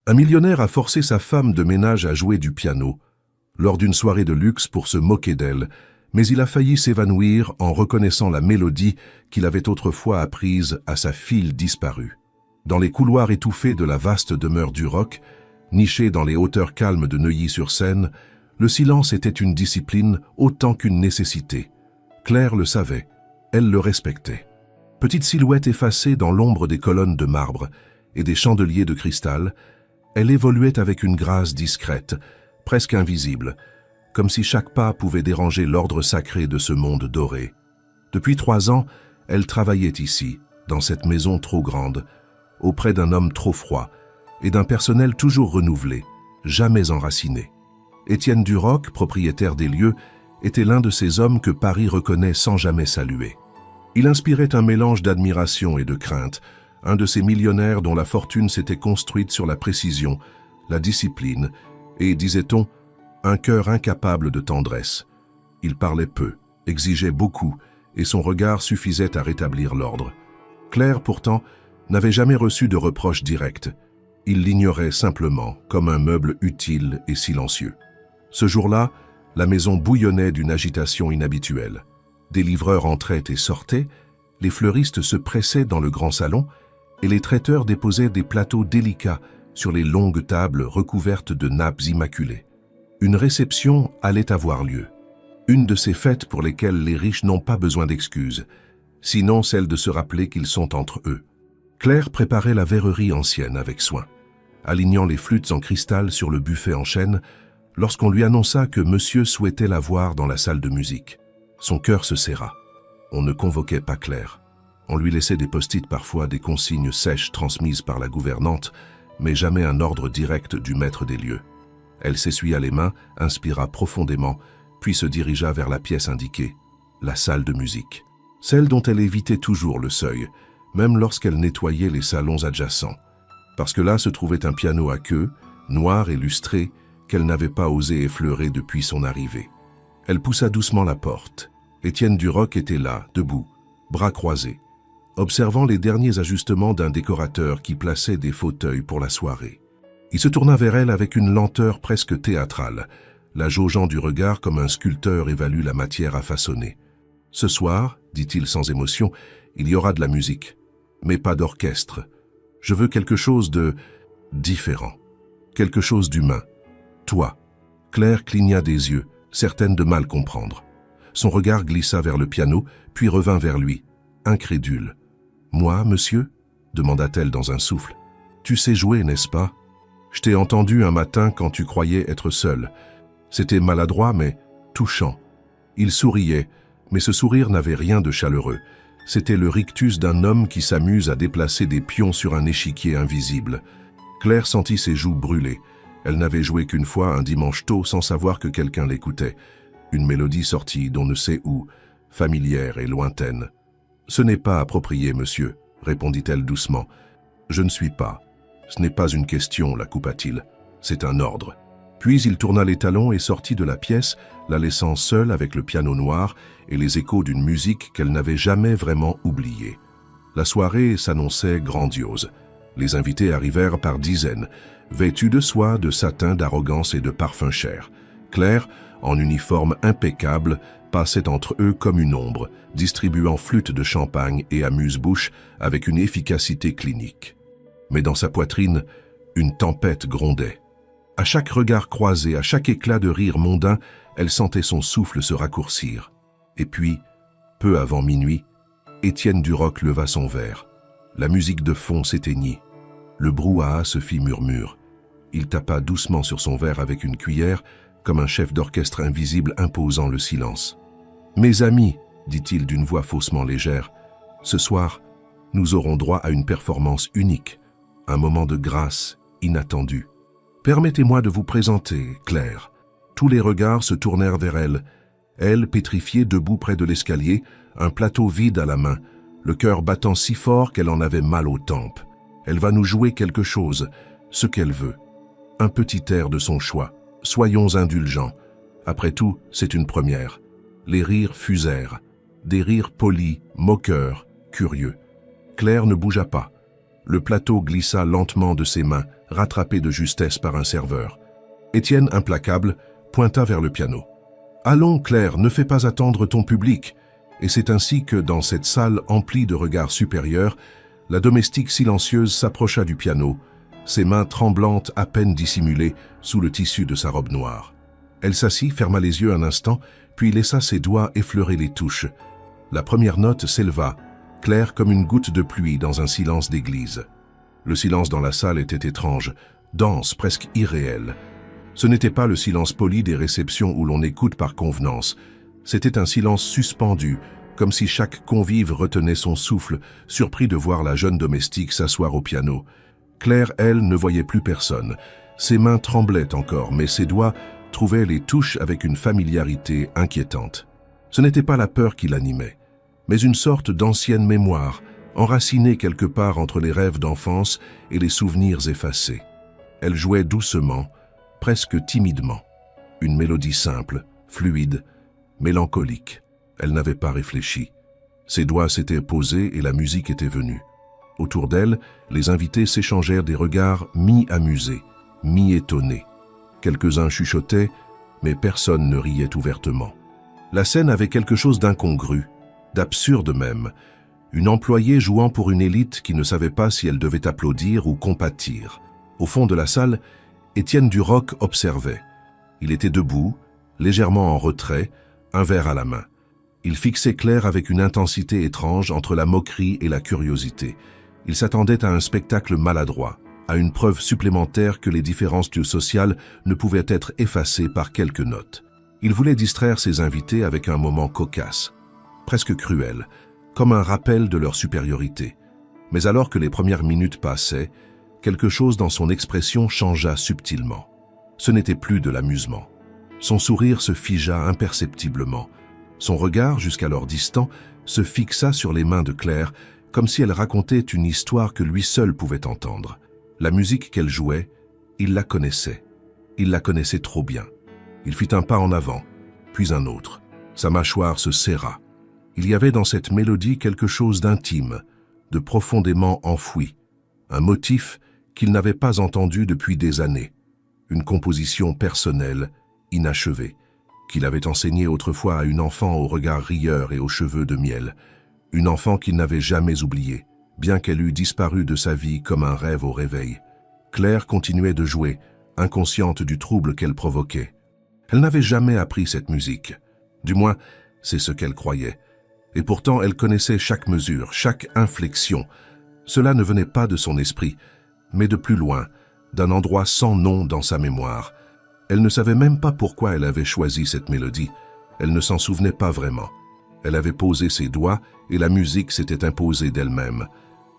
Un millionnaire a forcé sa femme de ménage à jouer du piano, lors d'une soirée de luxe pour se moquer d'elle, mais il a failli s'évanouir en reconnaissant la mélodie qu'il avait autrefois apprise à sa fille disparue. Dans les couloirs étouffés de la vaste demeure du Roc, nichée dans les hauteurs calmes de Neuilly-sur-Seine, le silence était une discipline autant qu'une nécessité. Claire le savait, elle le respectait. Petite silhouette effacée dans l'ombre des colonnes de marbre et des chandeliers de cristal, elle évoluait avec une grâce discrète, presque invisible, comme si chaque pas pouvait déranger l'ordre sacré de ce monde doré. Depuis 3 ans, elle travaillait ici, dans cette maison trop grande, auprès d'un homme trop froid et d'un personnel toujours renouvelé, jamais enraciné. Étienne Duroc, propriétaire des lieux, était l'un de ces hommes que Paris reconnaît sans jamais saluer. Il inspirait un mélange d'admiration et de crainte, un de ces millionnaires dont la fortune s'était construite sur la précision, la discipline et, disait-on, un cœur incapable de tendresse. Il parlait peu, exigeait beaucoup, et son regard suffisait à rétablir l'ordre. Claire, pourtant, n'avait jamais reçu de reproches directs. Il l'ignorait simplement, comme un meuble utile et silencieux. Ce jour-là, la maison bouillonnait d'une agitation inhabituelle. Des livreurs entraient et sortaient, les fleuristes se pressaient dans le grand salon, et les traiteurs déposaient des plateaux délicats sur les longues tables recouvertes de nappes immaculées. Une réception allait avoir lieu. Une de ces fêtes pour lesquelles les riches n'ont pas besoin d'excuses, sinon celle de se rappeler qu'ils sont entre eux. Claire préparait la verrerie ancienne avec soin, alignant les flûtes en cristal sur le buffet en chêne, lorsqu'on lui annonça que monsieur souhaitait la voir dans la salle de musique. Son cœur se serra. On ne convoquait pas Claire. On lui laissait des post-it parfois, des consignes sèches transmises par la gouvernante, mais jamais un ordre direct du maître des lieux. Elle s'essuya les mains, inspira profondément, puis se dirigea vers la pièce indiquée, la salle de musique. Celle dont elle évitait toujours le seuil, même lorsqu'elle nettoyait les salons adjacents. Parce que là se trouvait un piano à queue, noir et lustré, qu'elle n'avait pas osé effleurer depuis son arrivée. Elle poussa doucement la porte. Étienne Duroc était là, debout, bras croisés, observant les derniers ajustements d'un décorateur qui plaçait des fauteuils pour la soirée. Il se tourna vers elle avec une lenteur presque théâtrale, la jaugeant du regard comme un sculpteur évalue la matière à façonner. « Ce soir, dit-il sans émotion, il y aura de la musique, mais pas d'orchestre. Je veux quelque chose de différent, quelque chose d'humain. Toi. » Claire cligna des yeux, certaine de mal comprendre. Son regard glissa vers le piano, puis revint vers lui, incrédule. « Moi, monsieur ?» demanda-t-elle dans un souffle. « Tu sais jouer, n'est-ce pas ? Je t'ai entendu un matin quand tu croyais être seul. C'était maladroit, mais touchant. » Il souriait, mais ce sourire n'avait rien de chaleureux. C'était le rictus d'un homme qui s'amuse à déplacer des pions sur un échiquier invisible. Claire sentit ses joues brûler. Elle n'avait joué qu'une fois un dimanche tôt sans savoir que quelqu'un l'écoutait. Une mélodie sortie d'on ne sait où, familière et lointaine. « Ce n'est pas approprié, monsieur, » répondit-elle doucement. « Je ne suis pas. Ce n'est pas une question, la coupa-t-il. C'est un ordre. » Puis il tourna les talons et sortit de la pièce, la laissant seule avec le piano noir et les échos d'une musique qu'elle n'avait jamais vraiment oubliée. La soirée s'annonçait grandiose. Les invités arrivèrent par dizaines, vêtus de soie, de satin, d'arrogance et de parfums chers. Claire, en uniforme impeccable, passait entre eux comme une ombre, distribuant flûtes de champagne et amuse-bouche avec une efficacité clinique. Mais dans sa poitrine, une tempête grondait. À chaque regard croisé, à chaque éclat de rire mondain, elle sentait son souffle se raccourcir. Et puis, peu avant minuit, Étienne Duroc leva son verre. La musique de fond s'éteignit. Le brouhaha se fit murmure. Il tapa doucement sur son verre avec une cuillère, comme un chef d'orchestre invisible imposant le silence. « Mes amis, dit-il d'une voix faussement légère, ce soir, nous aurons droit à une performance unique, un moment de grâce inattendu. Permettez-moi de vous présenter Claire. » Tous les regards se tournèrent vers elle. Elle, pétrifiée, debout près de l'escalier, un plateau vide à la main, le cœur battant si fort qu'elle en avait mal aux tempes. Elle va nous jouer quelque chose, ce qu'elle veut. Un petit air de son choix. Soyons indulgents. Après tout, c'est une première. Les rires fusèrent. Des rires polis, moqueurs, curieux. Claire ne bougea pas. Le plateau glissa lentement de ses mains, rattrapé de justesse par un serveur. Étienne, implacable, pointa vers le piano. « Allons, Claire, ne fais pas attendre ton public !» Et c'est ainsi que, dans cette salle emplie de regards supérieurs, la domestique silencieuse s'approcha du piano, ses mains tremblantes à peine dissimulées sous le tissu de sa robe noire. Elle s'assit, ferma les yeux un instant, puis laissa ses doigts effleurer les touches. La première note s'éleva, claire comme une goutte de pluie dans un silence d'église. Le silence dans la salle était étrange, dense, presque irréel. Ce n'était pas le silence poli des réceptions où l'on écoute par convenance. C'était un silence suspendu, comme si chaque convive retenait son souffle, surpris de voir la jeune domestique s'asseoir au piano. Claire, elle, ne voyait plus personne. Ses mains tremblaient encore, mais ses doigts trouvaient les touches avec une familiarité inquiétante. Ce n'était pas la peur qui l'animait, mais une sorte d'ancienne mémoire, enracinée quelque part entre les rêves d'enfance et les souvenirs effacés. Elle jouait doucement, presque timidement. Une mélodie simple, fluide, mélancolique. Elle n'avait pas réfléchi. Ses doigts s'étaient posés et la musique était venue. Autour d'elle, les invités s'échangèrent des regards mi-amusés, mi-étonnés. Quelques-uns chuchotaient, mais personne ne riait ouvertement. La scène avait quelque chose d'incongru, d'absurde même. Une employée jouant pour une élite qui ne savait pas si elle devait applaudir ou compatir. Au fond de la salle, Étienne Duroc observait. Il était debout, légèrement en retrait, un verre à la main. Il fixait Claire avec une intensité étrange entre la moquerie et la curiosité. Il s'attendait à un spectacle maladroit, à une preuve supplémentaire que les différences sociales ne pouvaient être effacées par quelques notes. Il voulait distraire ses invités avec un moment cocasse, presque cruel, comme un rappel de leur supériorité. Mais alors que les premières minutes passaient, quelque chose dans son expression changea subtilement. Ce n'était plus de l'amusement. Son sourire se figea imperceptiblement. Son regard, jusqu'alors distant, se fixa sur les mains de Claire, comme si elle racontait une histoire que lui seul pouvait entendre. La musique qu'elle jouait, il la connaissait. Il la connaissait trop bien. Il fit un pas en avant, puis un autre. Sa mâchoire se serra. Il y avait dans cette mélodie quelque chose d'intime, de profondément enfoui, un motif qu'il n'avait pas entendu depuis des années, une composition personnelle, inachevée, qu'il avait enseignée autrefois à une enfant au regard rieur et aux cheveux de miel, une enfant qu'il n'avait jamais oubliée, bien qu'elle eût disparu de sa vie comme un rêve au réveil. Claire continuait de jouer, inconsciente du trouble qu'elle provoquait. Elle n'avait jamais appris cette musique, du moins c'est ce qu'elle croyait, et pourtant elle connaissait chaque mesure, chaque inflexion. Cela ne venait pas de son esprit, mais de plus loin, d'un endroit sans nom dans sa mémoire. Elle ne savait même pas pourquoi elle avait choisi cette mélodie. Elle ne s'en souvenait pas vraiment. Elle avait posé ses doigts et la musique s'était imposée d'elle-même.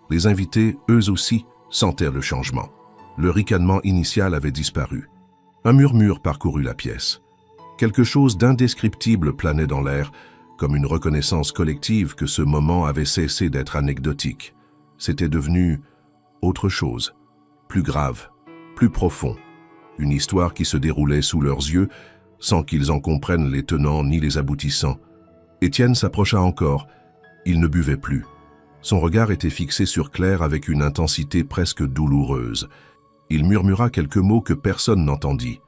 Les invités, eux aussi, sentèrent le changement. Le ricanement initial avait disparu. Un murmure parcourut la pièce. Quelque chose d'indescriptible planait dans l'air, comme une reconnaissance collective que ce moment avait cessé d'être anecdotique. C'était devenu autre chose, plus grave, plus profond. Une histoire qui se déroulait sous leurs yeux, sans qu'ils en comprennent les tenants ni les aboutissants. Étienne s'approcha encore. Il ne buvait plus. Son regard était fixé sur Claire avec une intensité presque douloureuse. Il murmura quelques mots que personne n'entendit,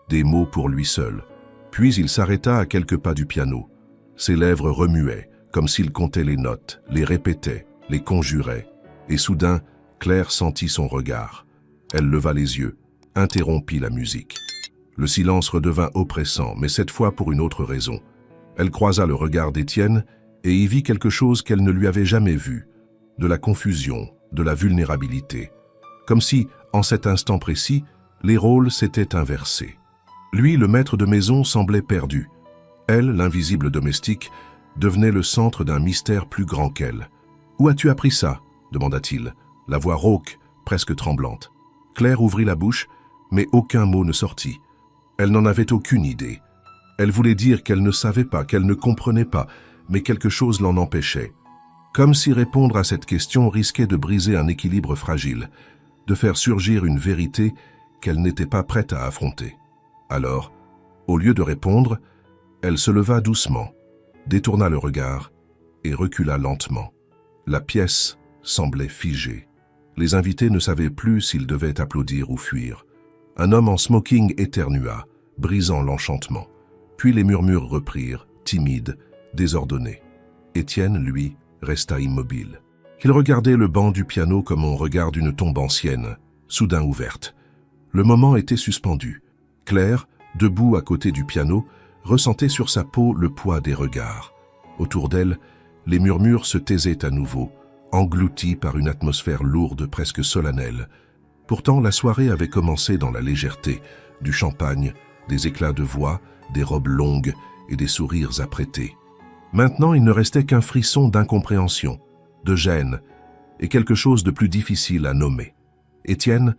des mots pour lui seul. Puis il s'arrêta à quelques pas du piano. Ses lèvres remuaient, comme s'il comptait les notes, les répétait, les conjurait. Et soudain, Claire sentit son regard. Elle leva les yeux, interrompit la musique. Le silence redevint oppressant, mais cette fois pour une autre raison. Elle croisa le regard d'Étienne et y vit quelque chose qu'elle ne lui avait jamais vu, de la confusion, de la vulnérabilité. Comme si, en cet instant précis, les rôles s'étaient inversés. Lui, le maître de maison, semblait perdu. Elle, l'invisible domestique, devenait le centre d'un mystère plus grand qu'elle. « Où as-tu appris ça ?» demanda-t-il, la voix rauque, presque tremblante. Claire ouvrit la bouche, mais aucun mot ne sortit. Elle n'en avait aucune idée. Elle voulait dire qu'elle ne savait pas, qu'elle ne comprenait pas, mais quelque chose l'en empêchait. Comme si répondre à cette question risquait de briser un équilibre fragile, de faire surgir une vérité qu'elle n'était pas prête à affronter. Alors, au lieu de répondre, elle se leva doucement, détourna le regard et recula lentement. La pièce semblait figée. Les invités ne savaient plus s'ils devaient applaudir ou fuir. Un homme en smoking éternua, brisant l'enchantement. Puis les murmures reprirent, timides, désordonnés. Étienne, lui, resta immobile. Il regardait le banc du piano comme on regarde une tombe ancienne, soudain ouverte. Le moment était suspendu. Claire, debout à côté du piano, ressentait sur sa peau le poids des regards. Autour d'elle, les murmures se taisaient à nouveau, engloutis par une atmosphère lourde, presque solennelle. Pourtant, la soirée avait commencé dans la légèreté, du champagne, des éclats de voix, des robes longues et des sourires apprêtés. Maintenant, il ne restait qu'un frisson d'incompréhension, de gêne, et quelque chose de plus difficile à nommer. Étienne,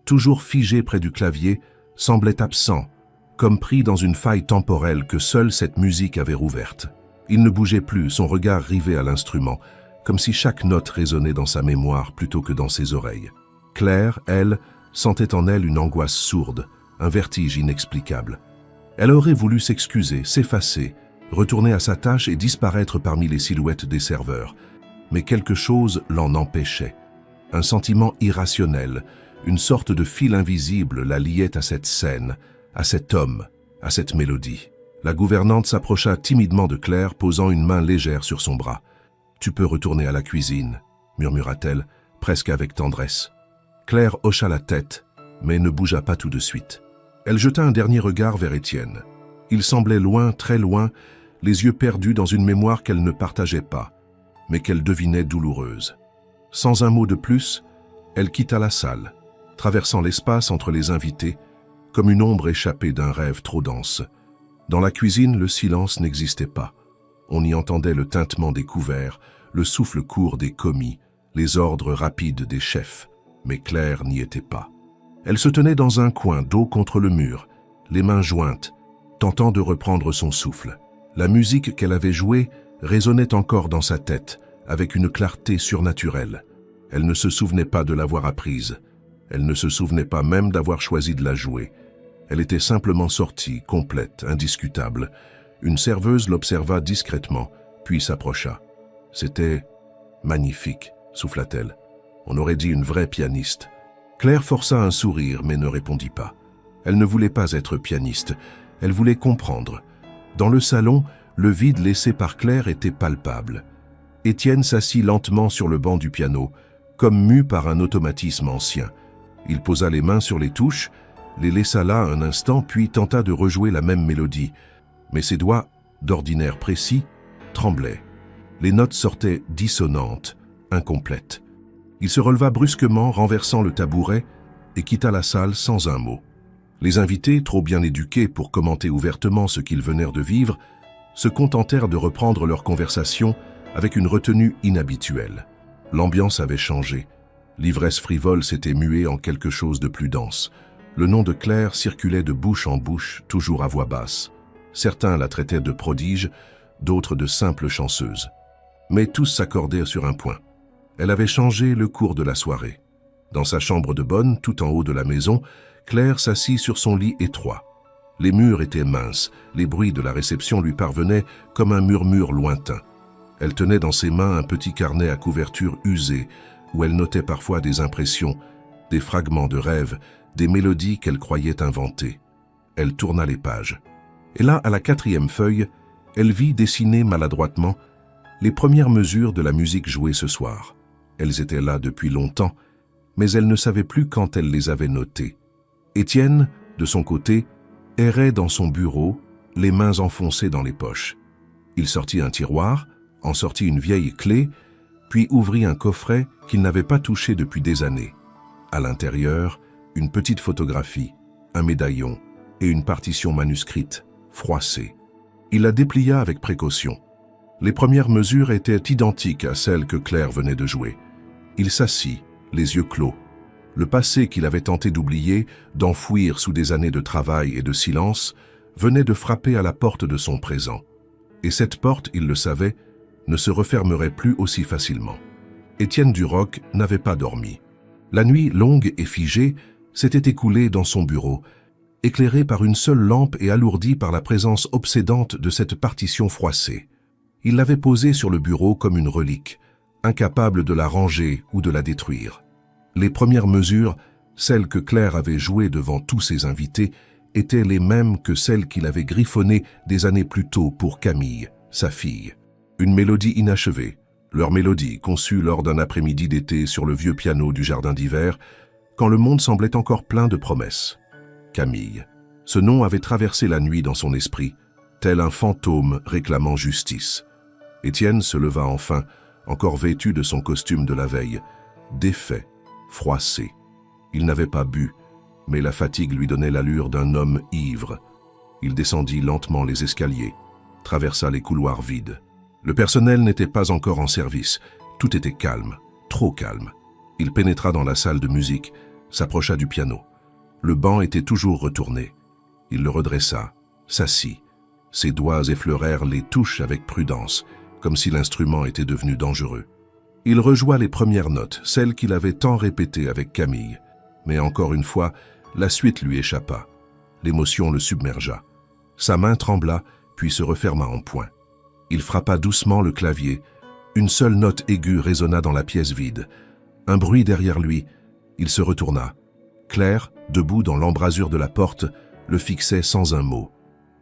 toujours figé près du clavier, semblait absent, comme pris dans une faille temporelle que seule cette musique avait rouverte. Il ne bougeait plus, son regard rivé à l'instrument, comme si chaque note résonnait dans sa mémoire plutôt que dans ses oreilles. Claire, elle, sentait en elle une angoisse sourde, un vertige inexplicable. Elle aurait voulu s'excuser, s'effacer, retourner à sa tâche et disparaître parmi les silhouettes des serveurs. Mais quelque chose l'en empêchait. Un sentiment irrationnel, une sorte de fil invisible la liait à cette scène, à cet homme, à cette mélodie. La gouvernante s'approcha timidement de Claire, posant une main légère sur son bras. « Tu peux retourner à la cuisine », murmura-t-elle, presque avec tendresse. Claire hocha la tête, mais ne bougea pas tout de suite. Elle jeta un dernier regard vers Étienne. Il semblait loin, très loin, les yeux perdus dans une mémoire qu'elle ne partageait pas, mais qu'elle devinait douloureuse. Sans un mot de plus, elle quitta la salle, traversant l'espace entre les invités, comme une ombre échappée d'un rêve trop dense. Dans la cuisine, le silence n'existait pas. On y entendait le tintement des couverts, le souffle court des commis, les ordres rapides des chefs, mais Claire n'y était pas. Elle se tenait dans un coin, dos contre le mur, les mains jointes, tentant de reprendre son souffle. La musique qu'elle avait jouée résonnait encore dans sa tête, avec une clarté surnaturelle. Elle ne se souvenait pas de l'avoir apprise. Elle ne se souvenait pas même d'avoir choisi de la jouer. Elle était simplement sortie, complète, indiscutable. Une serveuse l'observa discrètement, puis s'approcha. « C'était magnifique », souffla-t-elle. « On aurait dit une vraie pianiste. » Claire força un sourire, mais ne répondit pas. Elle ne voulait pas être pianiste, elle voulait comprendre. Dans le salon, le vide laissé par Claire était palpable. Étienne s'assit lentement sur le banc du piano, comme mu par un automatisme ancien. Il posa les mains sur les touches, les laissa là un instant, puis tenta de rejouer la même mélodie. Mais ses doigts, d'ordinaire précis, tremblaient. Les notes sortaient dissonantes, incomplètes. Il se releva brusquement, renversant le tabouret, et quitta la salle sans un mot. Les invités, trop bien éduqués pour commenter ouvertement ce qu'ils venèrent de vivre, se contentèrent de reprendre leur conversation avec une retenue inhabituelle. L'ambiance avait changé. L'ivresse frivole s'était muée en quelque chose de plus dense. Le nom de Claire circulait de bouche en bouche, toujours à voix basse. Certains la traitaient de prodige, d'autres de simple chanceuse. Mais tous s'accordaient sur un point. Elle avait changé le cours de la soirée. Dans sa chambre de bonne, tout en haut de la maison, Claire s'assit sur son lit étroit. Les murs étaient minces, les bruits de la réception lui parvenaient comme un murmure lointain. Elle tenait dans ses mains un petit carnet à couverture usée, où elle notait parfois des impressions, des fragments de rêves, des mélodies qu'elle croyait inventées. Elle tourna les pages. Et là, à la 4e feuille, elle vit dessiner maladroitement les premières mesures de la musique jouée ce soir. Elles étaient là depuis longtemps, mais elle ne savait plus quand elle les avait notées. Étienne, de son côté, errait dans son bureau, les mains enfoncées dans les poches. Il sortit un tiroir, en sortit une vieille clé, puis ouvrit un coffret qu'il n'avait pas touché depuis des années. À l'intérieur, une petite photographie, un médaillon et une partition manuscrite, froissée. Il la déplia avec précaution. Les premières mesures étaient identiques à celles que Claire venait de jouer. Il s'assit, les yeux clos. Le passé qu'il avait tenté d'oublier, d'enfouir sous des années de travail et de silence, venait de frapper à la porte de son présent. Et cette porte, il le savait, ne se refermerait plus aussi facilement. Étienne Duroc n'avait pas dormi. La nuit longue et figée s'était écoulée dans son bureau, éclairée par une seule lampe et alourdie par la présence obsédante de cette partition froissée. Il l'avait posée sur le bureau comme une relique, incapable de la ranger ou de la détruire. Les premières mesures, celles que Claire avait jouées devant tous ses invités, étaient les mêmes que celles qu'il avait griffonnées des années plus tôt pour Camille, sa fille. Une mélodie inachevée, leur mélodie conçue lors d'un après-midi d'été sur le vieux piano du jardin d'hiver, quand le monde semblait encore plein de promesses. Camille. Ce nom avait traversé la nuit dans son esprit, tel un fantôme réclamant justice. Étienne se leva enfin, encore vêtu de son costume de la veille, défait, froissé. Il n'avait pas bu, mais la fatigue lui donnait l'allure d'un homme ivre. Il descendit lentement les escaliers, traversa les couloirs vides. Le personnel n'était pas encore en service, tout était calme, trop calme. Il pénétra dans la salle de musique, s'approcha du piano. Le banc était toujours retourné. Il le redressa, s'assit. Ses doigts effleurèrent les touches avec prudence, comme si l'instrument était devenu dangereux. Il rejoua les premières notes, celles qu'il avait tant répétées avec Camille. Mais encore une fois, la suite lui échappa. L'émotion le submergea. Sa main trembla, puis se referma en poing. Il frappa doucement le clavier. Une seule note aiguë résonna dans la pièce vide. Un bruit derrière lui. Il se retourna. Claire, debout dans l'embrasure de la porte, le fixait sans un mot.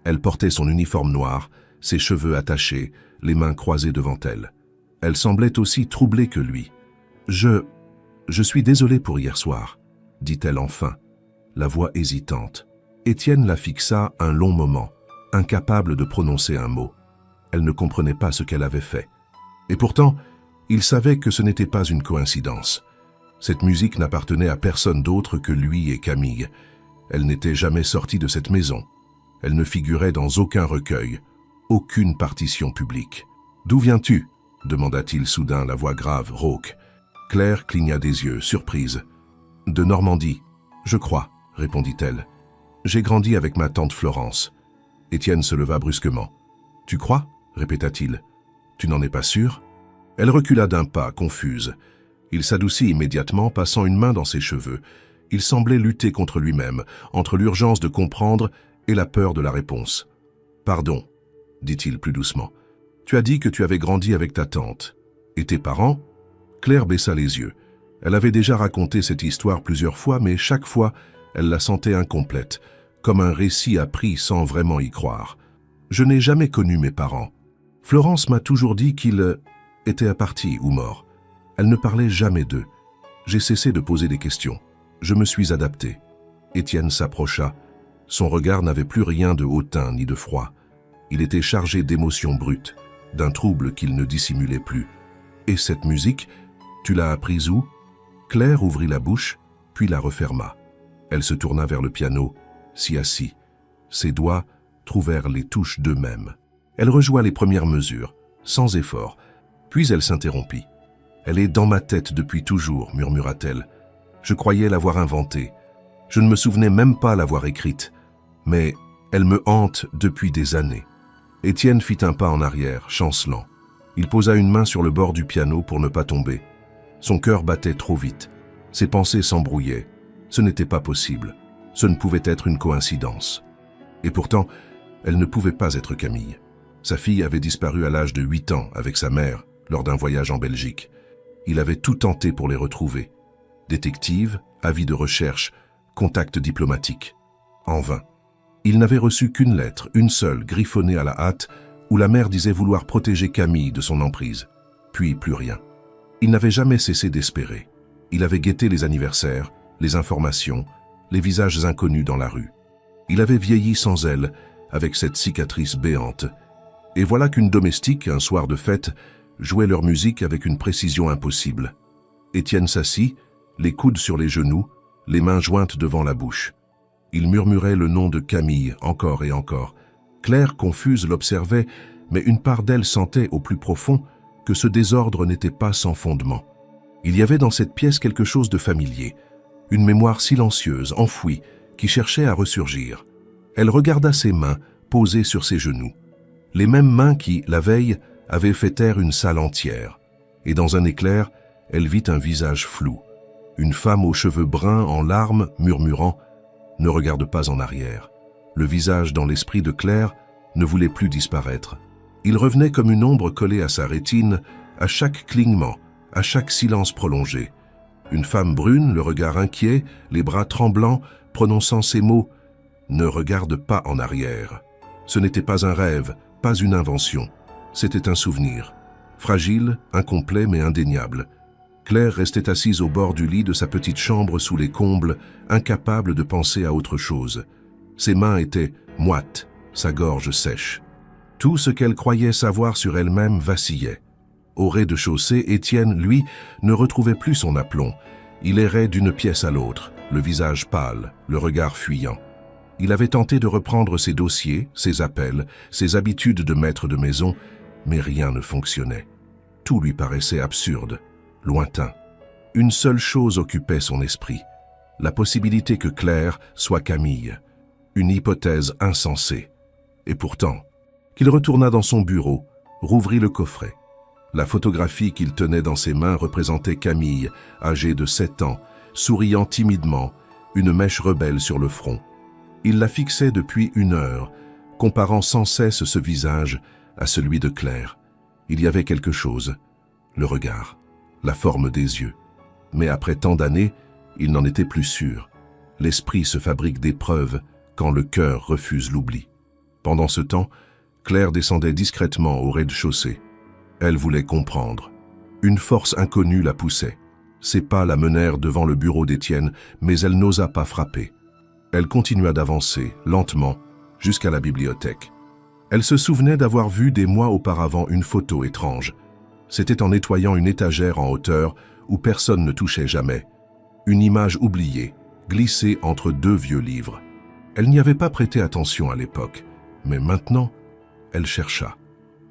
Elle portait son uniforme noir, ses cheveux attachés, les mains croisées devant elle. Elle semblait aussi troublée que lui. « Je suis désolée pour hier soir », dit-elle enfin, la voix hésitante. Étienne la fixa un long moment, incapable de prononcer un mot. Elle ne comprenait pas ce qu'elle avait fait. Et pourtant, il savait que ce n'était pas une coïncidence. Cette musique n'appartenait à personne d'autre que lui et Camille. Elle n'était jamais sortie de cette maison. Elle ne figurait dans aucun recueil, aucune partition publique. « D'où viens-tu » demanda-t-il soudain, la voix grave, rauque. Claire cligna des yeux, surprise. « De Normandie, je crois, » répondit-elle. « J'ai grandi avec ma tante Florence. » Étienne se leva brusquement. « Tu crois » répéta-t-il. « Tu n'en es pas sûr ?» Elle recula d'un pas, confuse. Il s'adoucit immédiatement, passant une main dans ses cheveux. Il semblait lutter contre lui-même, entre l'urgence de comprendre et la peur de la réponse. « Pardon, » dit-il plus doucement. « Tu as dit que tu avais grandi avec ta tante. Et tes parents ?» Claire baissa les yeux. Elle avait déjà raconté cette histoire plusieurs fois, mais chaque fois, elle la sentait incomplète, comme un récit appris sans vraiment y croire. « Je n'ai jamais connu mes parents. Florence m'a toujours dit qu'ils étaient partis ou morts. Elle ne parlait jamais d'eux. J'ai cessé de poser des questions. Je me suis adapté. » Étienne s'approcha. Son regard n'avait plus rien de hautain ni de froid. Il était chargé d'émotions brutes, d'un trouble qu'il ne dissimulait plus. « Et cette musique, tu l'as apprise où ?» Claire ouvrit la bouche, puis la referma. Elle se tourna vers le piano, s'y assit. Ses doigts trouvèrent les touches d'eux-mêmes. Elle rejoua les premières mesures, sans effort, puis elle s'interrompit. « Elle est dans ma tête depuis toujours, » murmura-t-elle. « Je croyais l'avoir inventée. Je ne me souvenais même pas l'avoir écrite. Mais elle me hante depuis des années. » Étienne fit un pas en arrière, chancelant. Il posa une main sur le bord du piano pour ne pas tomber. Son cœur battait trop vite. Ses pensées s'embrouillaient. Ce n'était pas possible. Ce ne pouvait être une coïncidence. Et pourtant, elle ne pouvait pas être Camille. Sa fille avait disparu à l'âge de 8 ans avec sa mère lors d'un voyage en Belgique. Il avait tout tenté pour les retrouver. Détective, avis de recherche, contacts diplomatiques. En vain. Il n'avait reçu qu'une lettre, une seule, griffonnée à la hâte, où la mère disait vouloir protéger Camille de son emprise. Puis plus rien. Il n'avait jamais cessé d'espérer. Il avait guetté les anniversaires, les informations, les visages inconnus dans la rue. Il avait vieilli sans elle, avec cette cicatrice béante. Et voilà qu'une domestique, un soir de fête, jouait leur musique avec une précision impossible. Étienne s'assit, les coudes sur les genoux, les mains jointes devant la bouche. Il murmurait le nom de Camille, encore et encore. Claire, confuse, l'observait, mais une part d'elle sentait au plus profond que ce désordre n'était pas sans fondement. Il y avait dans cette pièce quelque chose de familier, une mémoire silencieuse, enfouie, qui cherchait à ressurgir. Elle regarda ses mains, posées sur ses genoux. Les mêmes mains qui, la veille, avaient fait taire une salle entière. Et dans un éclair, elle vit un visage flou. Une femme aux cheveux bruns en larmes, murmurant « Ne regarde pas en arrière ». Le visage dans l'esprit de Claire ne voulait plus disparaître. Il revenait comme une ombre collée à sa rétine, à chaque clignement, à chaque silence prolongé. Une femme brune, le regard inquiet, les bras tremblants, prononçant ces mots « Ne regarde pas en arrière ». Ce n'était pas un rêve, pas une invention. C'était un souvenir. Fragile, incomplet mais indéniable. Claire restait assise au bord du lit de sa petite chambre sous les combles, incapable de penser à autre chose. Ses mains étaient moites, sa gorge sèche. Tout ce qu'elle croyait savoir sur elle-même vacillait. Au rez-de-chaussée, Étienne, lui, ne retrouvait plus son aplomb. Il errait d'une pièce à l'autre, le visage pâle, le regard fuyant. Il avait tenté de reprendre ses dossiers, ses appels, ses habitudes de maître de maison, mais rien ne fonctionnait. Tout lui paraissait absurde, lointain. Une seule chose occupait son esprit, la possibilité que Claire soit Camille. Une hypothèse insensée. Et pourtant, qu'il retourna dans son bureau, rouvrit le coffret. La photographie qu'il tenait dans ses mains représentait Camille, âgée de 7 ans, souriant timidement, une mèche rebelle sur le front. Il la fixait depuis 1 heure, comparant sans cesse ce visage à celui de Claire. Il y avait quelque chose, le regard, la forme des yeux. Mais après tant d'années, il n'en était plus sûr. L'esprit se fabrique des preuves quand le cœur refuse l'oubli. Pendant ce temps, Claire descendait discrètement au rez-de-chaussée. Elle voulait comprendre. Une force inconnue la poussait. Ses pas la menèrent devant le bureau d'Étienne, mais elle n'osa pas frapper. Elle continua d'avancer, lentement, jusqu'à la bibliothèque. Elle se souvenait d'avoir vu des mois auparavant une photo étrange. C'était en nettoyant une étagère en hauteur où personne ne touchait jamais. Une image oubliée, glissée entre 2 vieux livres. Elle n'y avait pas prêté attention à l'époque, mais maintenant, elle chercha.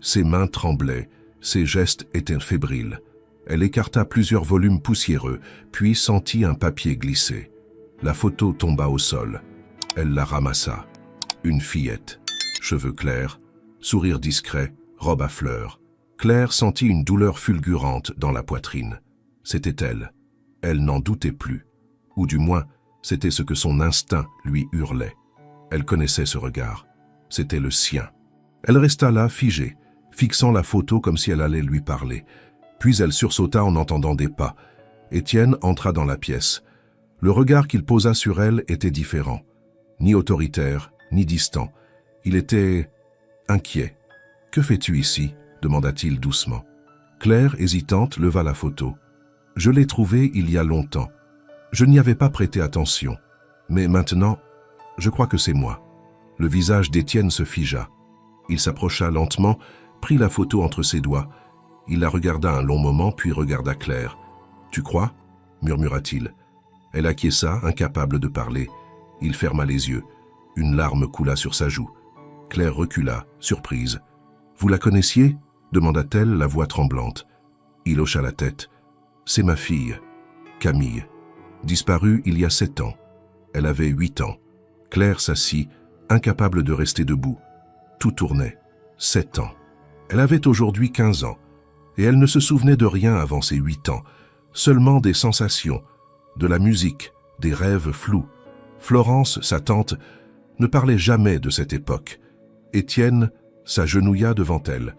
Ses mains tremblaient, ses gestes étaient fébriles. Elle écarta plusieurs volumes poussiéreux, puis sentit un papier glisser. La photo tomba au sol. Elle la ramassa. Une fillette. Cheveux clairs, sourire discret, robe à fleurs. Claire sentit une douleur fulgurante dans la poitrine. C'était elle. Elle n'en doutait plus. Ou du moins, c'était ce que son instinct lui hurlait. Elle connaissait ce regard. C'était le sien. Elle resta là, figée, fixant la photo comme si elle allait lui parler. Puis elle sursauta en entendant des pas. Étienne entra dans la pièce. Le regard qu'il posa sur elle était différent. Ni autoritaire, ni distant. Il était inquiet. « Que fais-tu ici » demanda-t-il doucement. Claire, hésitante, leva la photo. « Je l'ai trouvée il y a longtemps. Je n'y avais pas prêté attention. Mais maintenant, je crois que c'est moi. » Le visage d'Étienne se figea. Il s'approcha lentement, prit la photo entre ses doigts. Il la regarda un long moment, puis regarda Claire. « Tu crois » murmura-t-il. Elle acquiesça, incapable de parler. Il ferma les yeux. Une larme coula sur sa joue. Claire recula, surprise. « Vous la connaissiez » demanda-t-elle, la voix tremblante. Il hocha la tête. « C'est ma fille, Camille. Disparue il y a 7 ans. Elle avait 8 ans. » Claire s'assit, incapable de rester debout. Tout tournait. 7 ans. Elle avait aujourd'hui 15 ans. Et elle ne se souvenait de rien avant ses 8 ans. Seulement des sensations, de la musique, des rêves flous. Florence, sa tante, ne parlait jamais de cette époque. Étienne s'agenouilla devant elle.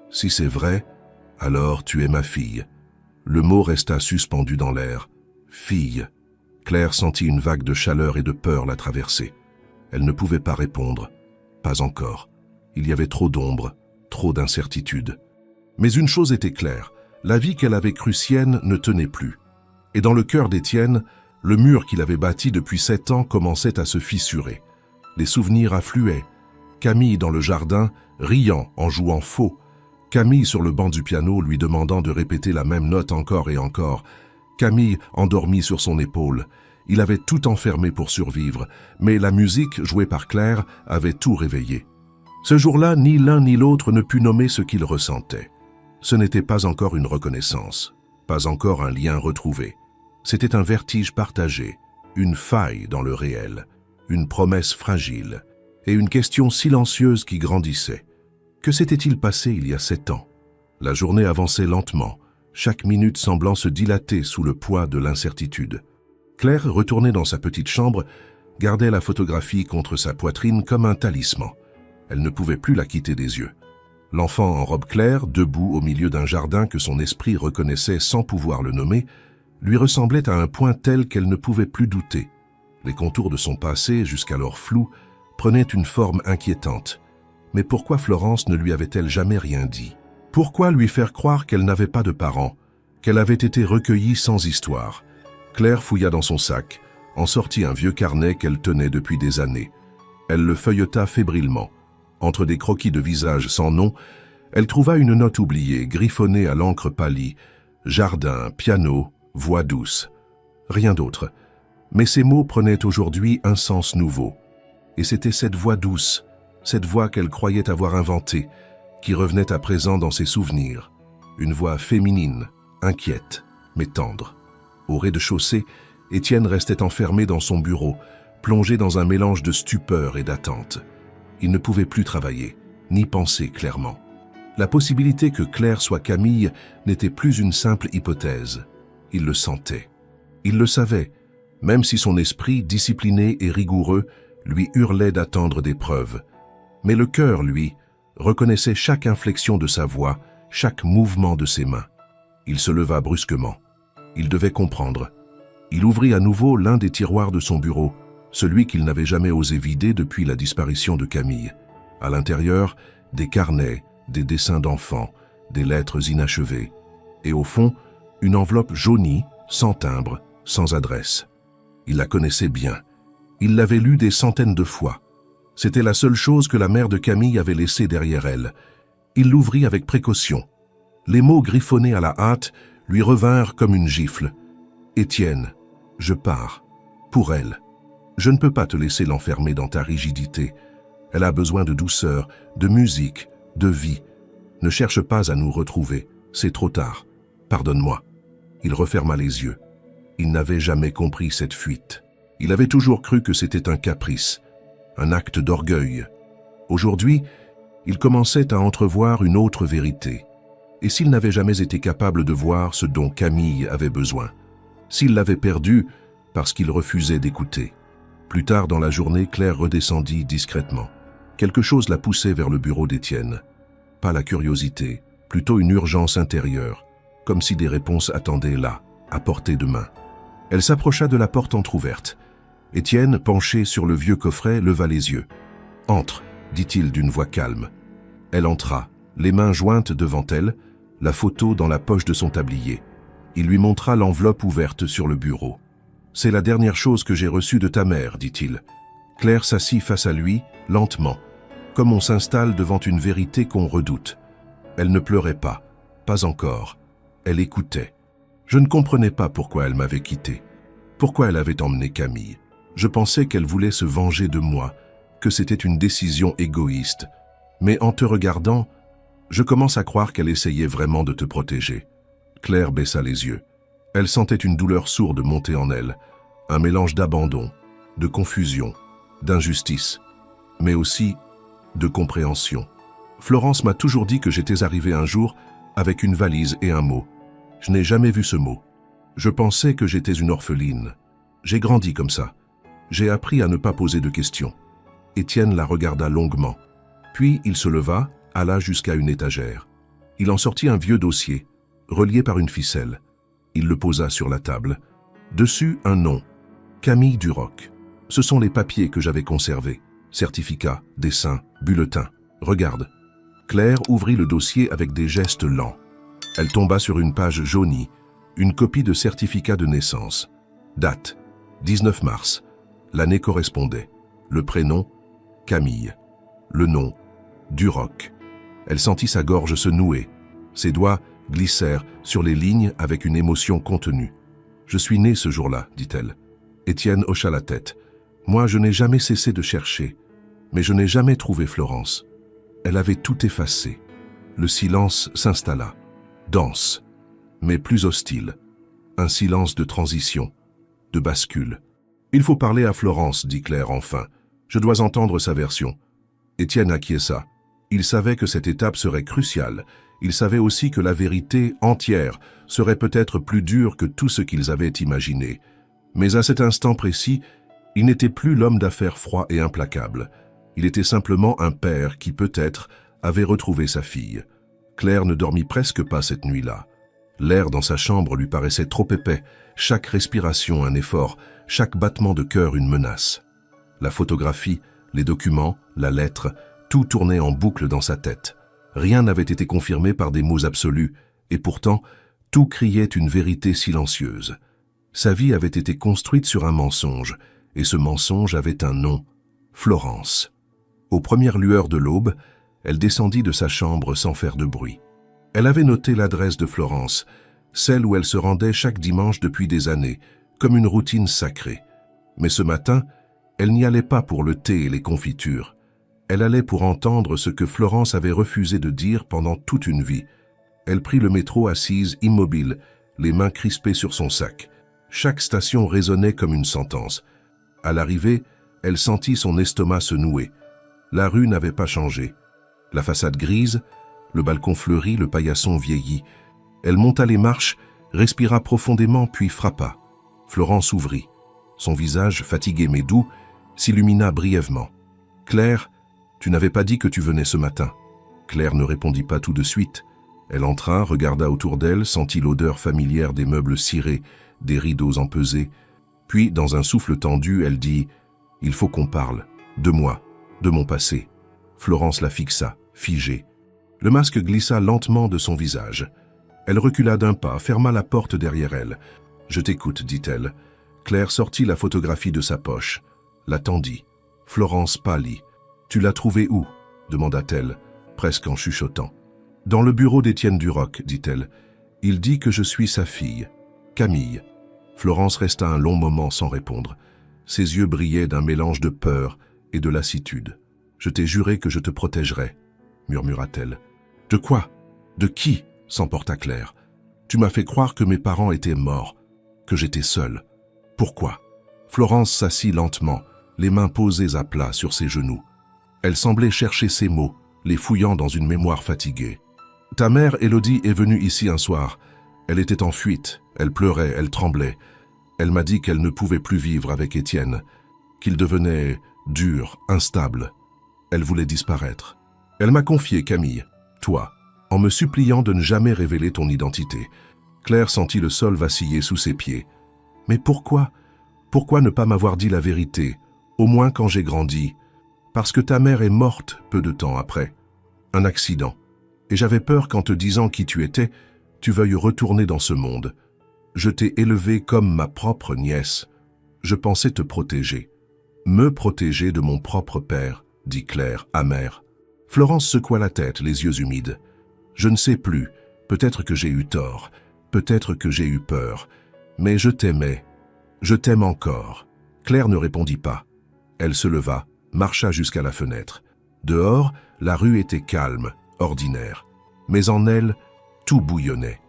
« Si c'est vrai, alors tu es ma fille. » Le mot resta suspendu dans l'air. « Fille ». Claire sentit une vague de chaleur et de peur la traverser. Elle ne pouvait pas répondre. Pas encore. Il y avait trop d'ombre, trop d'incertitude. Mais une chose était claire, la vie qu'elle avait crue sienne ne tenait plus. Et dans le cœur d'Étienne, le mur qu'il avait bâti depuis 7 ans commençait à se fissurer. Les souvenirs affluaient. Camille dans le jardin, riant en jouant faux. Camille sur le banc du piano lui demandant de répéter la même note encore et encore. Camille endormie sur son épaule. Il avait tout enfermé pour survivre, mais la musique jouée par Claire avait tout réveillé. Ce jour-là, ni l'un ni l'autre ne put nommer ce qu'il ressentait. Ce n'était pas encore une reconnaissance, pas encore un lien retrouvé. C'était un vertige partagé, une faille dans le réel, une promesse fragile et une question silencieuse qui grandissait. Que s'était-il passé il y a 7 ans? La journée avançait lentement, chaque minute semblant se dilater sous le poids de l'incertitude. Claire, retournée dans sa petite chambre, gardait la photographie contre sa poitrine comme un talisman. Elle ne pouvait plus la quitter des yeux. L'enfant en robe claire, debout au milieu d'un jardin que son esprit reconnaissait sans pouvoir le nommer, lui ressemblait à un point tel qu'elle ne pouvait plus douter. Les contours de son passé, jusqu'alors flous, prenaient une forme inquiétante. Mais pourquoi Florence ne lui avait-elle jamais rien dit? Pourquoi lui faire croire qu'elle n'avait pas de parents, qu'elle avait été recueillie sans histoire? Claire fouilla dans son sac, en sortit un vieux carnet qu'elle tenait depuis des années. Elle le feuilleta fébrilement. Entre des croquis de visages sans nom, elle trouva une note oubliée, griffonnée à l'encre pâlie. Jardin, piano, voix douce. Rien d'autre. Mais ces mots prenaient aujourd'hui un sens nouveau. Et c'était cette voix douce, cette voix qu'elle croyait avoir inventée, qui revenait à présent dans ses souvenirs. Une voix féminine, inquiète, mais tendre. Au rez-de-chaussée, Étienne restait enfermé dans son bureau, plongé dans un mélange de stupeur et d'attente. Il ne pouvait plus travailler, ni penser clairement. La possibilité que Claire soit Camille n'était plus une simple hypothèse. Il le sentait. Il le savait, même si son esprit, discipliné et rigoureux, lui hurlait d'attendre des preuves. Mais le cœur, lui, reconnaissait chaque inflexion de sa voix, chaque mouvement de ses mains. Il se leva brusquement. Il devait comprendre. Il ouvrit à nouveau l'un des tiroirs de son bureau, celui qu'il n'avait jamais osé vider depuis la disparition de Camille. À l'intérieur, des carnets, des dessins d'enfants, des lettres inachevées. Et au fond, une enveloppe jaunie, sans timbre, sans adresse. Il la connaissait bien. Il l'avait lue des centaines de fois. C'était la seule chose que la mère de Camille avait laissée derrière elle. Il l'ouvrit avec précaution. Les mots griffonnés à la hâte lui revinrent comme une gifle. « Étienne, je pars. Pour elle. Je ne peux pas te laisser l'enfermer dans ta rigidité. Elle a besoin de douceur, de musique, de vie. Ne cherche pas à nous retrouver. C'est trop tard. Pardonne-moi. » Il referma les yeux. Il n'avait jamais compris cette fuite. Il avait toujours cru que c'était un caprice, un acte d'orgueil. Aujourd'hui, il commençait à entrevoir une autre vérité. Et s'il n'avait jamais été capable de voir ce dont Camille avait besoin? S'il l'avait perdu parce qu'il refusait d'écouter? Plus tard dans la journée, Claire redescendit discrètement. Quelque chose la poussait vers le bureau d'Étienne. Pas la curiosité, plutôt une urgence intérieure, comme si des réponses attendaient là, à portée de main. Elle s'approcha de la porte entr'ouverte. Étienne, penché sur le vieux coffret, leva les yeux. « Entre », dit-il d'une voix calme. Elle entra, les mains jointes devant elle, la photo dans la poche de son tablier. Il lui montra l'enveloppe ouverte sur le bureau. « C'est la dernière chose que j'ai reçue de ta mère, dit-il. » Claire s'assit face à lui, lentement, comme on s'installe devant une vérité qu'on redoute. Elle ne pleurait pas, pas encore. Elle écoutait. Je ne comprenais pas pourquoi elle m'avait quitté, pourquoi elle avait emmené Camille. Je pensais qu'elle voulait se venger de moi, que c'était une décision égoïste. Mais en te regardant, je commence à croire qu'elle essayait vraiment de te protéger. Claire baissa les yeux. Elle sentait une douleur sourde monter en elle, un mélange d'abandon, de confusion, d'injustice, mais aussi de compréhension. Florence m'a toujours dit que j'étais arrivé un jour avec une valise et un mot. Je n'ai jamais vu ce mot. Je pensais que j'étais une orpheline. J'ai grandi comme ça. J'ai appris à ne pas poser de questions. Étienne la regarda longuement. Puis il se leva, alla jusqu'à une étagère. Il en sortit un vieux dossier, relié par une ficelle. Il le posa sur la table. Dessus, un nom. Camille Duroc. Ce sont les papiers que j'avais conservés. Certificats, dessins, bulletins. Regarde. Claire ouvrit le dossier avec des gestes lents. Elle tomba sur une page jaunie, une copie de certificat de naissance. Date, 19 mars. L'année correspondait. Le prénom, Camille. Le nom, Duroc. Elle sentit sa gorge se nouer. Ses doigts glissèrent sur les lignes avec une émotion contenue. « Je suis née ce jour-là, dit-elle. » Étienne hocha la tête. « Moi, je n'ai jamais cessé de chercher, mais je n'ai jamais trouvé Florence. » Elle avait tout effacé. Le silence s'installa. Dense, mais plus hostile. Un silence de transition, de bascule. « Il faut parler à Florence, dit Claire enfin. Je dois entendre sa version. » Étienne acquiesça. Il savait que cette étape serait cruciale. Il savait aussi que la vérité entière serait peut-être plus dure que tout ce qu'ils avaient imaginé. Mais à cet instant précis, il n'était plus l'homme d'affaires froid et implacable. Il était simplement un père qui, peut-être, avait retrouvé sa fille. Claire ne dormit presque pas cette nuit-là. L'air dans sa chambre lui paraissait trop épais, chaque respiration un effort, chaque battement de cœur une menace. La photographie, les documents, la lettre, tout tournait en boucle dans sa tête. Rien n'avait été confirmé par des mots absolus, et pourtant, tout criait une vérité silencieuse. Sa vie avait été construite sur un mensonge, et ce mensonge avait un nom, Florence. Aux premières lueurs de l'aube, elle descendit de sa chambre sans faire de bruit. Elle avait noté l'adresse de Florence, celle où elle se rendait chaque dimanche depuis des années, comme une routine sacrée. Mais ce matin, elle n'y allait pas pour le thé et les confitures. Elle allait pour entendre ce que Florence avait refusé de dire pendant toute une vie. Elle prit le métro assise, immobile, les mains crispées sur son sac. Chaque station résonnait comme une sentence. À l'arrivée, elle sentit son estomac se nouer. La rue n'avait pas changé. La façade grise, le balcon fleuri, le paillasson vieilli. Elle monta les marches, respira profondément puis frappa. Florence ouvrit. Son visage, fatigué mais doux, s'illumina brièvement. « Claire, tu n'avais pas dit que tu venais ce matin. » Claire ne répondit pas tout de suite. Elle entra, regarda autour d'elle, sentit l'odeur familière des meubles cirés, des rideaux empesés. Puis, dans un souffle tendu, elle dit « Il faut qu'on parle, de moi, de mon passé. » Florence la fixa, figée. Le masque glissa lentement de son visage. Elle recula d'un pas, ferma la porte derrière elle. « Je t'écoute, dit-elle. » Claire sortit la photographie de sa poche, la tendit. Florence pâlit. « Tu l'as trouvée où ?» demanda-t-elle, presque en chuchotant. « Dans le bureau d'Étienne Duroc, dit-elle. Il dit que je suis sa fille, Camille. » Florence resta un long moment sans répondre. Ses yeux brillaient d'un mélange de peur et de lassitude. « Je t'ai juré que je te protégerais, » murmura-t-elle. « De quoi? De qui ?» s'emporta Claire. « Tu m'as fait croire que mes parents étaient morts, que j'étais seule. Pourquoi ?» Florence s'assit lentement, les mains posées à plat sur ses genoux. Elle semblait chercher ses mots, les fouillant dans une mémoire fatiguée. « Ta mère, Élodie, est venue ici un soir. Elle était en fuite, elle pleurait, elle tremblait. Elle m'a dit qu'elle ne pouvait plus vivre avec Étienne, qu'il devenait dur, instable. Elle voulait disparaître. Elle m'a confié, Camille, toi, en me suppliant de ne jamais révéler ton identité. » Claire sentit le sol vaciller sous ses pieds. « Mais pourquoi? Pourquoi ne pas m'avoir dit la vérité, au moins quand j'ai grandi? Parce que ta mère est morte peu de temps après. Un accident. Et j'avais peur qu'en te disant qui tu étais, tu veuilles retourner dans ce monde. Je t'ai élevée comme ma propre nièce. Je pensais te protéger. Me protéger de mon propre père, dit Claire, amère. Florence secoua la tête, les yeux humides. Je ne sais plus, peut-être que j'ai eu tort, peut-être que j'ai eu peur, mais je t'aimais. Je t'aime encore. Claire ne répondit pas. Elle se leva, marcha jusqu'à la fenêtre. Dehors, la rue était calme, ordinaire. Mais en elle, tout bouillonnait.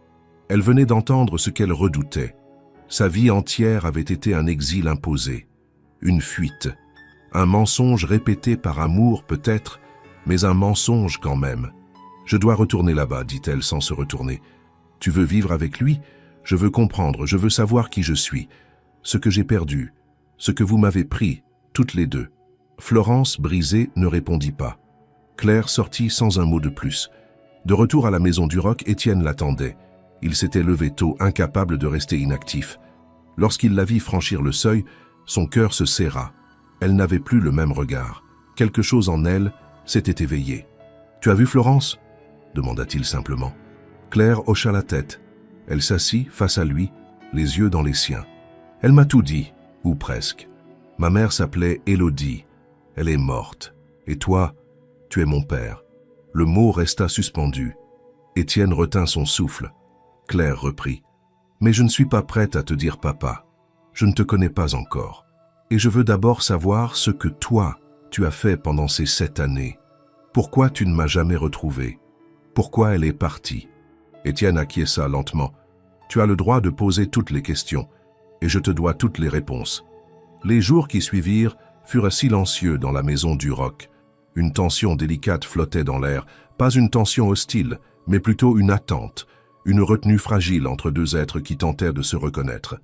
Elle venait d'entendre ce qu'elle redoutait. Sa vie entière avait été un exil imposé, une fuite, un mensonge répété par amour peut-être, mais un mensonge quand même. « Je dois retourner là-bas, dit-elle sans se retourner. Tu veux vivre avec lui? Je veux comprendre, je veux savoir qui je suis, ce que j'ai perdu, ce que vous m'avez pris, toutes les deux. » Florence, brisée, ne répondit pas. Claire sortit sans un mot de plus. De retour à la maison Duroc, Étienne l'attendait. Il s'était levé tôt, incapable de rester inactif. Lorsqu'il la vit franchir le seuil, son cœur se serra. Elle n'avait plus le même regard. Quelque chose en elle s'était éveillé. « Tu as vu Florence ?» demanda-t-il simplement. Claire hocha la tête. Elle s'assit face à lui, les yeux dans les siens. « Elle m'a tout dit, ou presque. Ma mère s'appelait Élodie. Elle est morte. Et toi, tu es mon père. » Le mot resta suspendu. Étienne retint son souffle. Claire reprit. « Mais je ne suis pas prête à te dire papa. Je ne te connais pas encore. Et je veux d'abord savoir ce que toi, tu as fait pendant ces 7 années. Pourquoi tu ne m'as jamais retrouvé? Pourquoi elle est partie ?» Étienne acquiesça lentement. « Tu as le droit de poser toutes les questions, et je te dois toutes les réponses. » Les jours qui suivirent furent silencieux dans la maison Duroc. Une tension délicate flottait dans l'air, pas une tension hostile, mais plutôt une attente, une retenue fragile entre deux êtres qui tentaient de se reconnaître.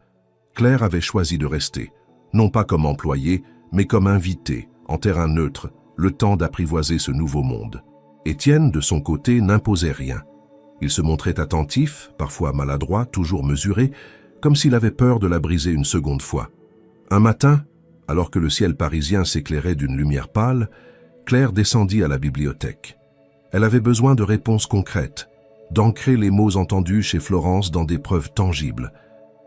Claire avait choisi de rester, non pas comme employée, mais comme invitée, en terrain neutre, le temps d'apprivoiser ce nouveau monde. Étienne, de son côté, n'imposait rien. Il se montrait attentif, parfois maladroit, toujours mesuré, comme s'il avait peur de la briser une seconde fois. Un matin, alors que le ciel parisien s'éclairait d'une lumière pâle, Claire descendit à la bibliothèque. Elle avait besoin de réponses concrètes, d'ancrer les mots entendus chez Florence dans des preuves tangibles.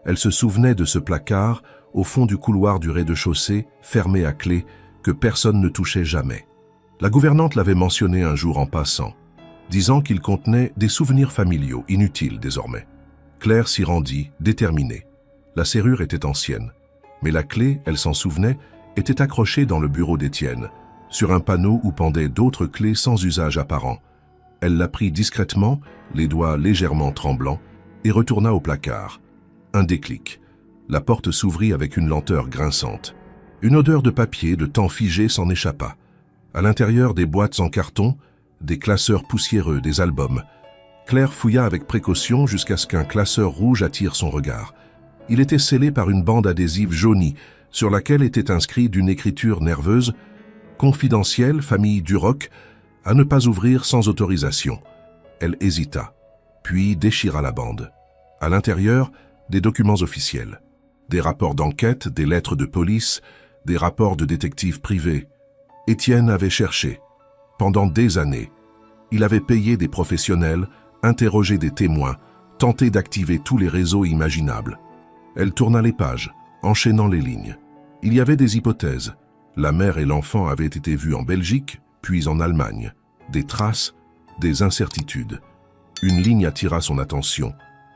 Elle se souvenait de ce placard, au fond du couloir du rez-de-chaussée, fermé à clé, que personne ne touchait jamais. La gouvernante l'avait mentionné un jour en passant, disant qu'il contenait des souvenirs familiaux, inutiles désormais. Claire s'y rendit, déterminée. La serrure était ancienne, mais la clé, elle s'en souvenait, était accrochée dans le bureau d'Étienne, sur un panneau où pendaient d'autres clés sans usage apparent. Elle la prit discrètement, les doigts légèrement tremblants, et retourna au placard. Un déclic. La porte s'ouvrit avec une lenteur grinçante. Une odeur de papier, de temps figé s'en échappa. À l'intérieur des boîtes en carton, des classeurs poussiéreux, des albums. Claire fouilla avec précaution jusqu'à ce qu'un classeur rouge attire son regard. Il était scellé par une bande adhésive jaunie, sur laquelle était inscrit d'une écriture nerveuse « Confidentiel, famille Duroc, à ne pas ouvrir sans autorisation ». Elle hésita, puis déchira la bande. À l'intérieur, des documents officiels. Des rapports d'enquête, des lettres de police, des rapports de détectives privés. Étienne avait cherché. Pendant des années, il avait payé des professionnels, interrogé des témoins, tenté d'activer tous les réseaux imaginables. Elle tourna les pages, enchaînant les lignes. Il y avait des hypothèses. La mère et l'enfant avaient été vus en Belgique, puis en Allemagne. Des traces, des incertitudes. Une ligne attira son attention.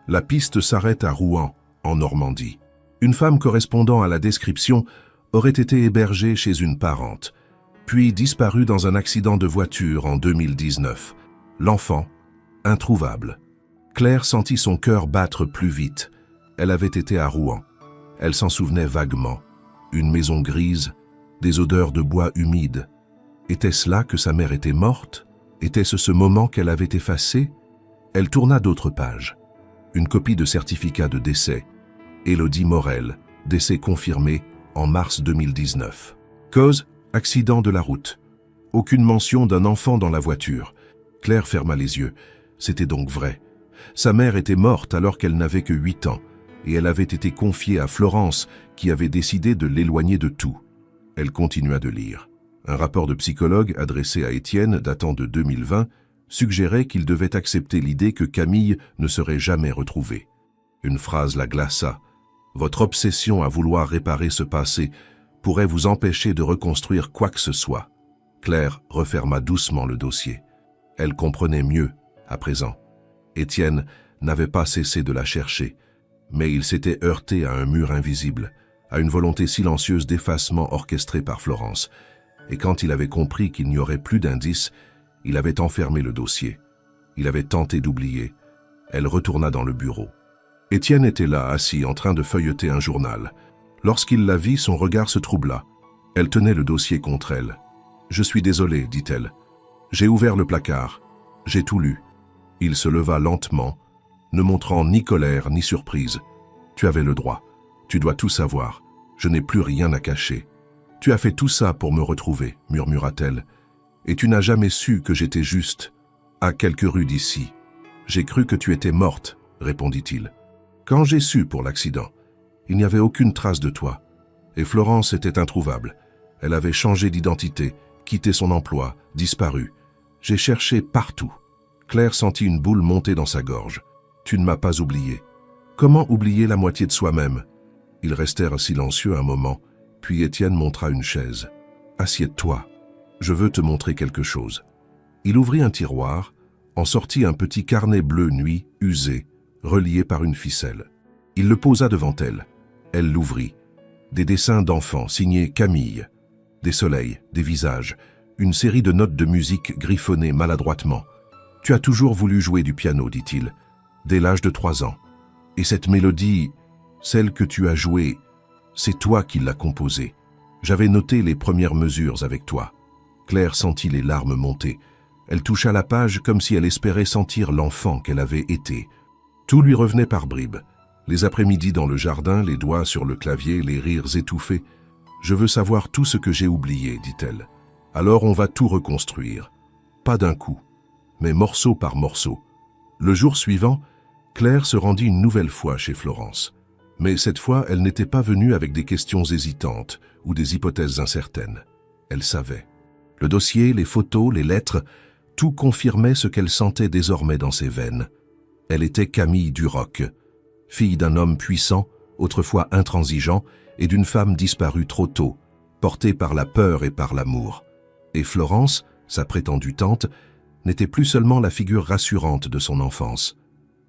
La piste s'arrête à Rouen, en Normandie. Une femme correspondant à la description aurait été hébergée chez une parente, puis disparue dans un accident de voiture en 2019. L'enfant, introuvable. Claire sentit son cœur battre plus vite. Elle avait été à Rouen. Elle s'en souvenait vaguement. Une maison grise, des odeurs de bois humide. Était-ce là que sa mère était morte? Était-ce ce moment qu'elle avait effacé? Elle tourna d'autres pages. Une copie de certificat de décès. Élodie Morel, décès confirmé en mars 2019. Cause, accident de la route. Aucune mention d'un enfant dans la voiture. Claire ferma les yeux. C'était donc vrai. Sa mère était morte alors qu'elle n'avait que 8 ans, et elle avait été confiée à Florence, qui avait décidé de l'éloigner de tout. Elle continua de lire. Un rapport de psychologue adressé à Étienne, datant de 2020, suggérait qu'il devait accepter l'idée que Camille ne serait jamais retrouvée. Une phrase la glaça. « Votre obsession à vouloir réparer ce passé pourrait vous empêcher de reconstruire quoi que ce soit. » Claire referma doucement le dossier. Elle comprenait mieux, à présent. Étienne n'avait pas cessé de la chercher, mais il s'était heurté à un mur invisible, à une volonté silencieuse d'effacement orchestrée par Florence. Et quand il avait compris qu'il n'y aurait plus d'indices, il avait enfermé le dossier. Il avait tenté d'oublier. Elle retourna dans le bureau. Étienne était là, assis, en train de feuilleter un journal. Lorsqu'il la vit, son regard se troubla. Elle tenait le dossier contre elle. « Je suis désolée, dit-elle. J'ai ouvert le placard. J'ai tout lu. » Il se leva lentement, ne montrant ni colère ni surprise. « Tu avais le droit. Tu dois tout savoir. Je n'ai plus rien à cacher. Tu as fait tout ça pour me retrouver, murmura-t-elle. Et tu n'as jamais su que j'étais juste, à quelques rues d'ici. J'ai cru que tu étais morte, répondit-il. Quand j'ai su pour l'accident, il n'y avait aucune trace de toi. Et Florence était introuvable. Elle avait changé d'identité, quitté son emploi, disparu. J'ai cherché partout. Claire sentit une boule monter dans sa gorge. Tu ne m'as pas oublié. Comment oublier la moitié de soi-même? Ils restèrent silencieux un moment, puis Étienne montra une chaise. Assieds-toi. Je veux te montrer quelque chose. Il ouvrit un tiroir, en sortit un petit carnet bleu nuit, usé, relié par une ficelle. Il le posa devant elle. Elle l'ouvrit. Des dessins d'enfants signés Camille. Des soleils, des visages, une série de notes de musique griffonnées maladroitement. « Tu as toujours voulu jouer du piano, dit-il, dès l'âge de 3 ans. Et cette mélodie, celle que tu as jouée, c'est toi qui l'as composée. J'avais noté les premières mesures avec toi. » Claire sentit les larmes monter. Elle toucha la page comme si elle espérait sentir l'enfant qu'elle avait été. Tout lui revenait par bribes. Les après-midi dans le jardin, les doigts sur le clavier, les rires étouffés. « Je veux savoir tout ce que j'ai oublié, dit-elle. Alors on va tout reconstruire. Pas d'un coup, mais morceau par morceau. Le jour suivant, Claire se rendit une nouvelle fois chez Florence. Mais cette fois, elle n'était pas venue avec des questions hésitantes ou des hypothèses incertaines. Elle savait. Le dossier, les photos, les lettres, tout confirmait ce qu'elle sentait désormais dans ses veines. Elle était Camille Duroc, fille d'un homme puissant, autrefois intransigeant, et d'une femme disparue trop tôt, portée par la peur et par l'amour. Et Florence, sa prétendue tante, n'était plus seulement la figure rassurante de son enfance.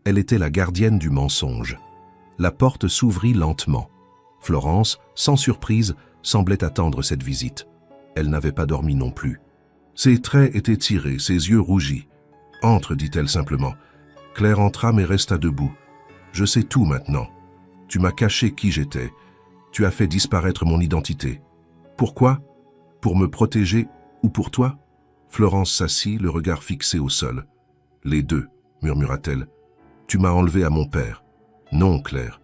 Elle était la gardienne du mensonge. La porte s'ouvrit lentement. Florence, sans surprise, semblait attendre cette visite. Elle n'avait pas dormi non plus. Ses traits étaient tirés, ses yeux rougis. « Entre » dit-elle simplement. Claire entra mais resta debout. « Je sais tout maintenant. Tu m'as caché qui j'étais. Tu as fait disparaître mon identité. Pourquoi? Pour me protéger ou pour toi ?» Florence s'assit, le regard fixé au sol. « Les deux » murmura-t-elle. « Tu m'as enlevé à mon père. »« Non, Claire.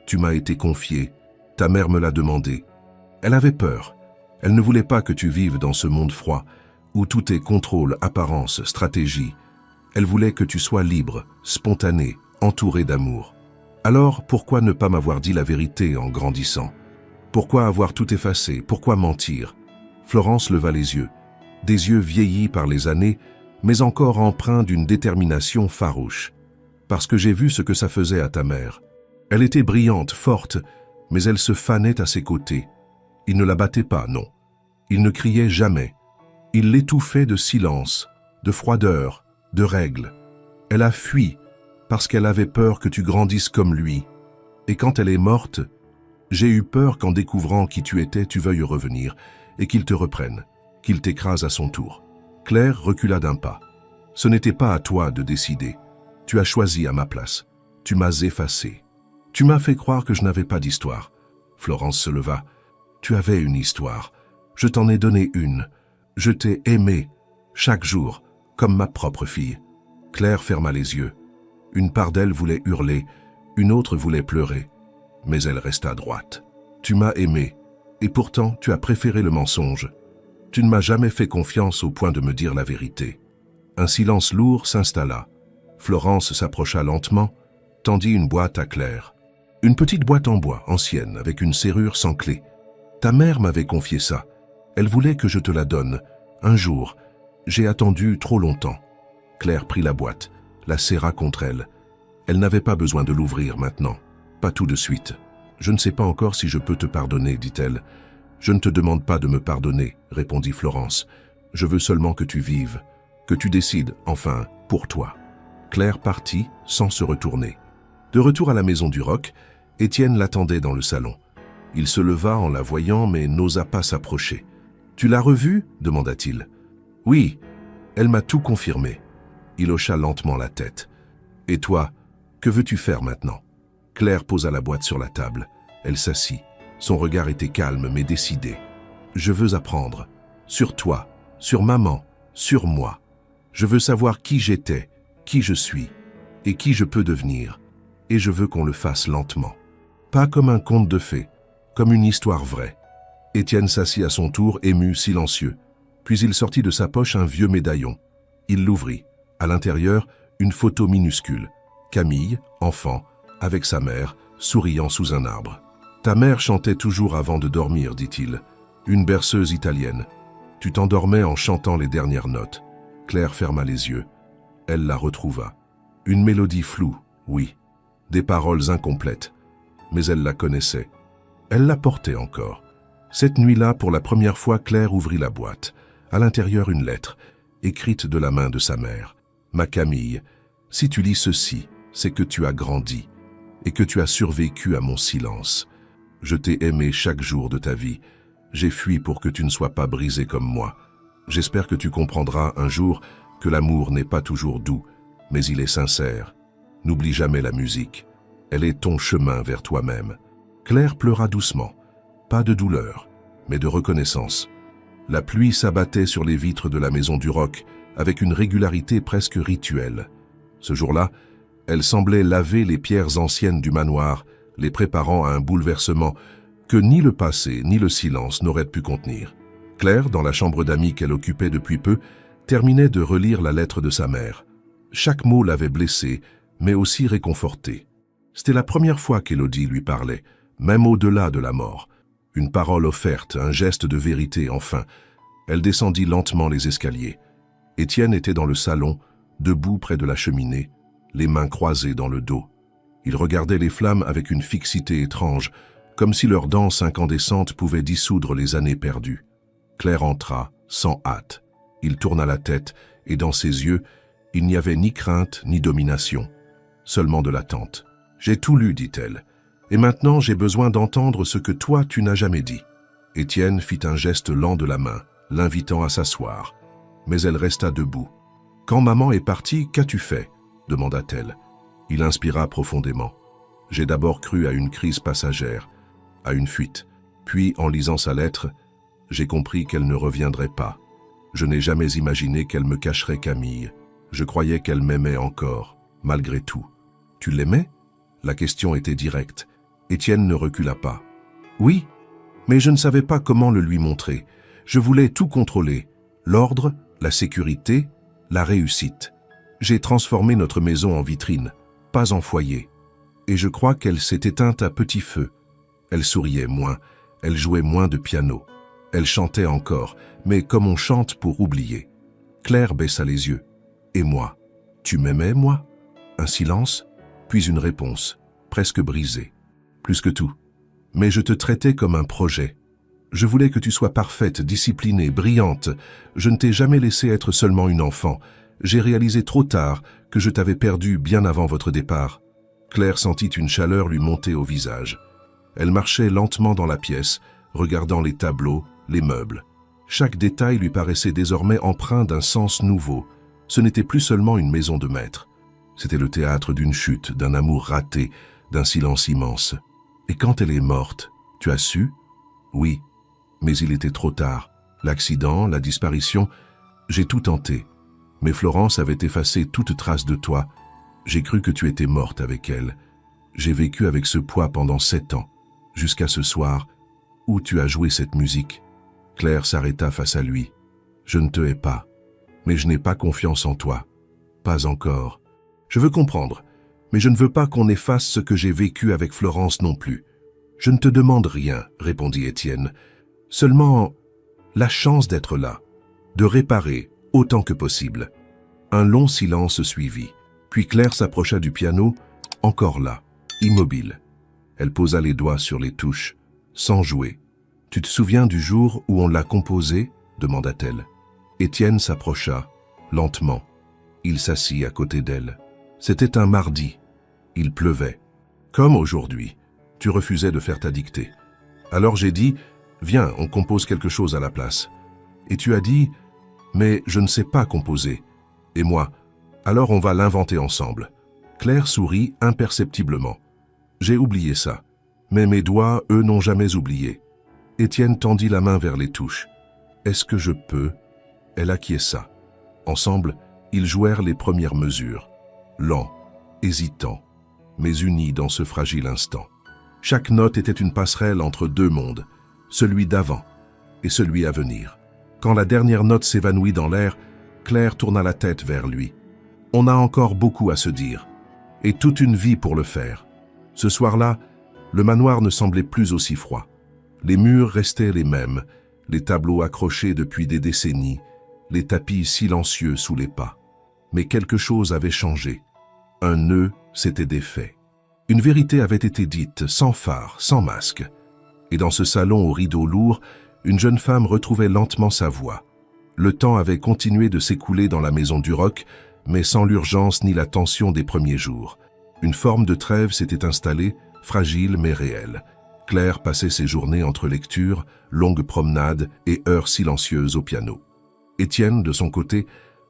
Tu m'as été confiée. Ta mère me l'a demandé. » Elle avait peur. Elle ne voulait pas que tu vives dans ce monde froid, où tout est contrôle, apparence, stratégie. Elle voulait que tu sois libre, spontané, entouré d'amour. Alors, pourquoi ne pas m'avoir dit la vérité en grandissant? Pourquoi avoir tout effacé? Pourquoi mentir? Florence leva les yeux. Des yeux vieillis par les années, mais encore empreints d'une détermination farouche. Parce que j'ai vu ce que ça faisait à ta mère. Elle était brillante, forte, mais elle se fanait à ses côtés. Il ne la battait pas, non. Il ne criait jamais. Il l'étouffait de silence, de froideur, de règles. Elle a fui parce qu'elle avait peur que tu grandisses comme lui. Et quand elle est morte, j'ai eu peur qu'en découvrant qui tu étais, tu veuilles revenir et qu'il te reprenne, qu'il t'écrase à son tour. Claire recula d'un pas. Ce n'était pas à toi de décider. Tu as choisi à ma place. Tu m'as effacé. Tu m'as fait croire que je n'avais pas d'histoire. Florence se leva. Tu avais une histoire. Je t'en ai donné une. Je t'ai aimé, chaque jour, comme ma propre fille. Claire ferma les yeux. Une part d'elle voulait hurler, une autre voulait pleurer. Mais elle resta droite. Tu m'as aimé, et pourtant tu as préféré le mensonge. Tu ne m'as jamais fait confiance au point de me dire la vérité. Un silence lourd s'installa. Florence s'approcha lentement, tendit une boîte à Claire. Une petite boîte en bois, ancienne, avec une serrure sans clé. Ta mère m'avait confié ça. Elle voulait que je te la donne. Un jour, j'ai attendu trop longtemps. Claire prit la boîte, la serra contre elle. Elle n'avait pas besoin de l'ouvrir maintenant. Pas tout de suite. Je ne sais pas encore si je peux te pardonner, dit-elle. Je ne te demande pas de me pardonner, répondit Florence. Je veux seulement que tu vives, que tu décides, enfin, pour toi. Claire partit sans se retourner. De retour à la maison Duroc, Étienne l'attendait dans le salon. Il se leva en la voyant, mais n'osa pas s'approcher. « Tu l'as revue » demanda-t-il. « Oui, elle m'a tout confirmé. » Il hocha lentement la tête. « Et toi, que veux-tu faire maintenant ?» Claire posa la boîte sur la table. Elle s'assit. Son regard était calme mais décidé. « Je veux apprendre. Sur toi, sur maman, sur moi. Je veux savoir qui j'étais, qui je suis, et qui je peux devenir. Et je veux qu'on le fasse lentement. Pas comme un conte de fées, comme une histoire vraie. » Étienne s'assit à son tour, ému, silencieux. Puis il sortit de sa poche un vieux médaillon. Il l'ouvrit. À l'intérieur, une photo minuscule. Camille, enfant, avec sa mère, souriant sous un arbre. « Ta mère chantait toujours avant de dormir, dit-il. Une berceuse italienne. Tu t'endormais en chantant les dernières notes. » Claire ferma les yeux. Elle la retrouva. Une mélodie floue, oui. Des paroles incomplètes. Mais elle la connaissait. Elle la portait encore. Cette nuit-là, pour la première fois, Claire ouvrit la boîte. À l'intérieur, une lettre, écrite de la main de sa mère. « Ma Camille, si tu lis ceci, c'est que tu as grandi et que tu as survécu à mon silence. Je t'ai aimé chaque jour de ta vie. J'ai fui pour que tu ne sois pas brisée comme moi. J'espère que tu comprendras un jour que l'amour n'est pas toujours doux, mais il est sincère. N'oublie jamais la musique. Elle est ton chemin vers toi-même. » Claire pleura doucement. Pas de douleur, mais de reconnaissance. La pluie s'abattait sur les vitres de la maison Duroc avec une régularité presque rituelle. Ce jour-là, elle semblait laver les pierres anciennes du manoir, les préparant à un bouleversement que ni le passé ni le silence n'auraient pu contenir. Claire, dans la chambre d'amis qu'elle occupait depuis peu, terminait de relire la lettre de sa mère. Chaque mot l'avait blessé, mais aussi réconforté. C'était la première fois qu'Élodie lui parlait, même au-delà de la mort. Une parole offerte, un geste de vérité, enfin. Elle descendit lentement les escaliers. Étienne était dans le salon, debout près de la cheminée, les mains croisées dans le dos. Il regardait les flammes avec une fixité étrange, comme si leur danse incandescente pouvait dissoudre les années perdues. Claire entra, sans hâte. Il tourna la tête, et dans ses yeux, il n'y avait ni crainte ni domination, seulement de l'attente. « J'ai tout lu, dit-elle, et maintenant j'ai besoin d'entendre ce que toi tu n'as jamais dit. » Étienne fit un geste lent de la main, l'invitant à s'asseoir. Mais elle resta debout. « Quand maman est partie, qu'as-tu fait ?» demanda-t-elle. Il inspira profondément. « J'ai d'abord cru à une crise passagère, à une fuite. Puis, en lisant sa lettre, j'ai compris qu'elle ne reviendrait pas. Je n'ai jamais imaginé qu'elle me cacherait Camille. Je croyais qu'elle m'aimait encore, malgré tout. »« Tu l'aimais ?» La question était directe. Étienne ne recula pas. « Oui, mais je ne savais pas comment le lui montrer. Je voulais tout contrôler. L'ordre, la sécurité, la réussite. J'ai transformé notre maison en vitrine, pas en foyer. Et je crois qu'elle s'est éteinte à petit feu. Elle souriait moins, elle jouait moins de piano. Elle chantait encore, mais comme on chante pour oublier. Claire baissa les yeux. « Et moi? Tu m'aimais, moi ?» Un silence, puis une réponse, presque brisée. « Plus que tout. Mais je te traitais comme un projet. Je voulais que tu sois parfaite, disciplinée, brillante. Je ne t'ai jamais laissé être seulement une enfant. J'ai réalisé trop tard que je t'avais perdue bien avant votre départ. » Claire sentit une chaleur lui monter au visage. Elle marchait lentement dans la pièce, regardant les tableaux, les meubles. Chaque détail lui paraissait désormais empreint d'un sens nouveau. Ce n'était plus seulement une maison de maître. C'était le théâtre d'une chute, d'un amour raté, d'un silence immense. Et quand elle est morte, tu as su? Oui, mais il était trop tard. L'accident, la disparition, j'ai tout tenté. Mais Florence avait effacé toute trace de toi. J'ai cru que tu étais morte avec elle. J'ai vécu avec ce poids pendant 7 ans, jusqu'à ce soir, où tu as joué cette musique. Claire s'arrêta face à lui. Je ne te hais pas, mais je n'ai pas confiance en toi. Pas encore. Je veux comprendre, mais je ne veux pas qu'on efface ce que j'ai vécu avec Florence non plus. Je ne te demande rien, répondit Étienne. Seulement la chance d'être là, de réparer autant que possible. Un long silence suivit, puis Claire s'approcha du piano, encore là, immobile. Elle posa les doigts sur les touches, sans jouer. « Tu te souviens du jour où on l'a composé ?» demanda-t-elle. Étienne s'approcha, lentement. Il s'assit à côté d'elle. C'était un mardi. Il pleuvait. Comme aujourd'hui, tu refusais de faire ta dictée. Alors j'ai dit, viens, on compose quelque chose à la place. Et tu as dit, mais je ne sais pas composer. Et moi, alors on va l'inventer ensemble. Claire sourit imperceptiblement. J'ai oublié ça, mais mes doigts, eux, n'ont jamais oublié. Étienne tendit la main vers les touches. Est-ce que je peux? Elle acquiesça. Ensemble, ils jouèrent les premières mesures, lents, hésitants, mais unis dans ce fragile instant. Chaque note était une passerelle entre deux mondes, celui d'avant et celui à venir. Quand la dernière note s'évanouit dans l'air, Claire tourna la tête vers lui. On a encore beaucoup à se dire, et toute une vie pour le faire. Ce soir-là, le manoir ne semblait plus aussi froid. Les murs restaient les mêmes, les tableaux accrochés depuis des décennies, les tapis silencieux sous les pas. Mais quelque chose avait changé. Un nœud s'était défait. Une vérité avait été dite, sans phare, sans masque. Et dans ce salon aux rideaux lourds, une jeune femme retrouvait lentement sa voix. Le temps avait continué de s'écouler dans la maison du roc, mais sans l'urgence ni la tension des premiers jours. Une forme de trêve s'était installée, fragile mais réelle. Claire passait ses journées entre lectures, longues promenades et heures silencieuses au piano. Étienne, de son côté,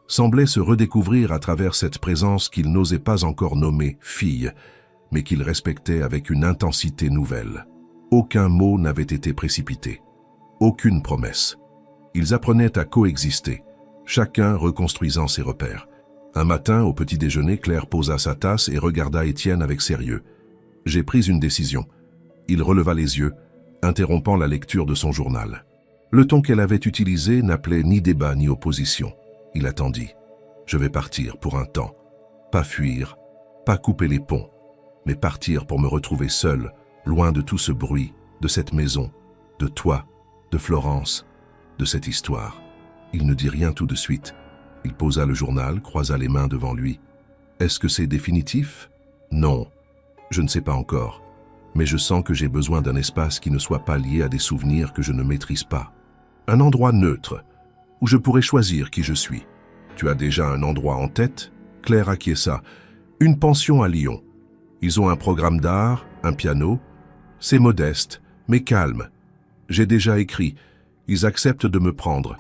semblait se redécouvrir à travers cette présence qu'il n'osait pas encore nommer fille, mais qu'il respectait avec une intensité nouvelle. Aucun mot n'avait été précipité, aucune promesse. Ils apprenaient à coexister, chacun reconstruisant ses repères. Un matin, au petit déjeuner, Claire posa sa tasse et regarda Étienne avec sérieux. « J'ai pris une décision. » Il releva les yeux, interrompant la lecture de son journal. Le ton qu'elle avait utilisé n'appelait ni débat ni opposition. Il attendit. « Je vais partir pour un temps. Pas fuir, pas couper les ponts, mais partir pour me retrouver seul, loin de tout ce bruit, de cette maison, de toi, de Florence, de cette histoire. Il ne dit rien tout de suite. Il posa le journal, croisa les mains devant lui. Est-ce que c'est définitif? Non, je ne sais pas encore. Mais je sens que j'ai besoin d'un espace qui ne soit pas lié à des souvenirs que je ne maîtrise pas. Un endroit neutre, où je pourrais choisir qui je suis. Tu as déjà un endroit en tête? Claire acquiesça. Une pension à Lyon. Ils ont un programme d'art, un piano. C'est modeste, mais calme. J'ai déjà écrit. Ils acceptent de me prendre.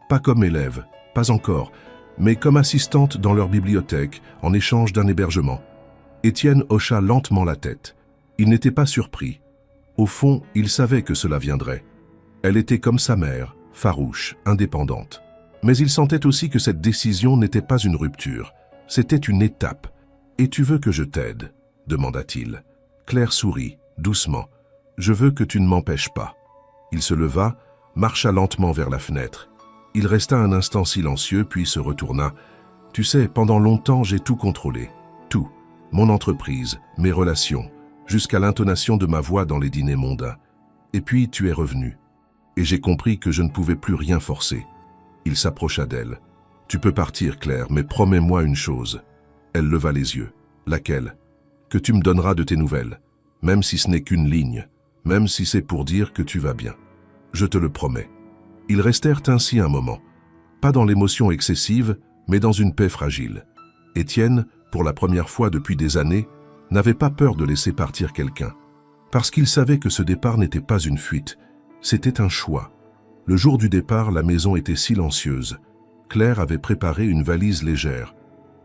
Pas comme élève, pas encore, mais comme assistante dans leur bibliothèque, en échange d'un hébergement. Étienne hocha lentement la tête. Il n'était pas surpris. Au fond, il savait que cela viendrait. Elle était comme sa mère, farouche, indépendante. Mais il sentait aussi que cette décision n'était pas une rupture. C'était une étape. « Et tu veux que je t'aide ?» demanda-t-il. Claire sourit, doucement. « Je veux que tu ne m'empêches pas. » Il se leva, marcha lentement vers la fenêtre. Il resta un instant silencieux, puis se retourna. « Tu sais, pendant longtemps, j'ai tout contrôlé. Tout. Mon entreprise, mes relations, jusqu'à l'intonation de ma voix dans les dîners mondains. Et puis tu es revenu. Et j'ai compris que je ne pouvais plus rien forcer. » Il s'approcha d'elle. « Tu peux partir, Claire, mais promets-moi une chose. » Elle leva les yeux. « Laquelle ? » ?»« Que tu me donneras de tes nouvelles, même si ce n'est qu'une ligne, même si c'est pour dire que tu vas bien. Je te le promets. » Ils restèrent ainsi un moment, pas dans l'émotion excessive, mais dans une paix fragile. Étienne, pour la première fois depuis des années, n'avait pas peur de laisser partir quelqu'un, parce qu'il savait que ce départ n'était pas une fuite, c'était un choix. Le jour du départ, la maison était silencieuse. Claire avait préparé une valise légère.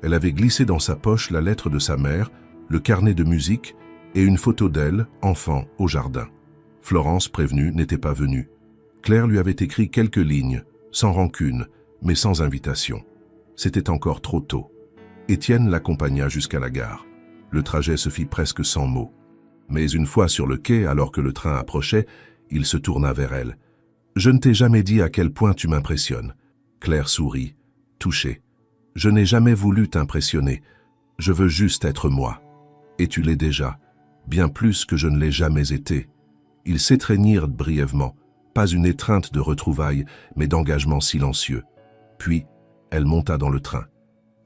Elle avait glissé dans sa poche la lettre de sa mère, le carnet de musique et une photo d'elle, enfant, au jardin. Florence, prévenue, n'était pas venue. Claire lui avait écrit quelques lignes, sans rancune, mais sans invitation. C'était encore trop tôt. Étienne l'accompagna jusqu'à la gare. Le trajet se fit presque sans mots. Mais une fois sur le quai, alors que le train approchait, il se tourna vers elle. « Je ne t'ai jamais dit à quel point tu m'impressionnes. » Claire sourit, touchée. « Je n'ai jamais voulu t'impressionner. Je veux juste être moi. Et tu l'es déjà, bien plus que je ne l'ai jamais été. » Ils s'étreignirent brièvement, pas une étreinte de retrouvailles, mais d'engagement silencieux. Puis, elle monta dans le train.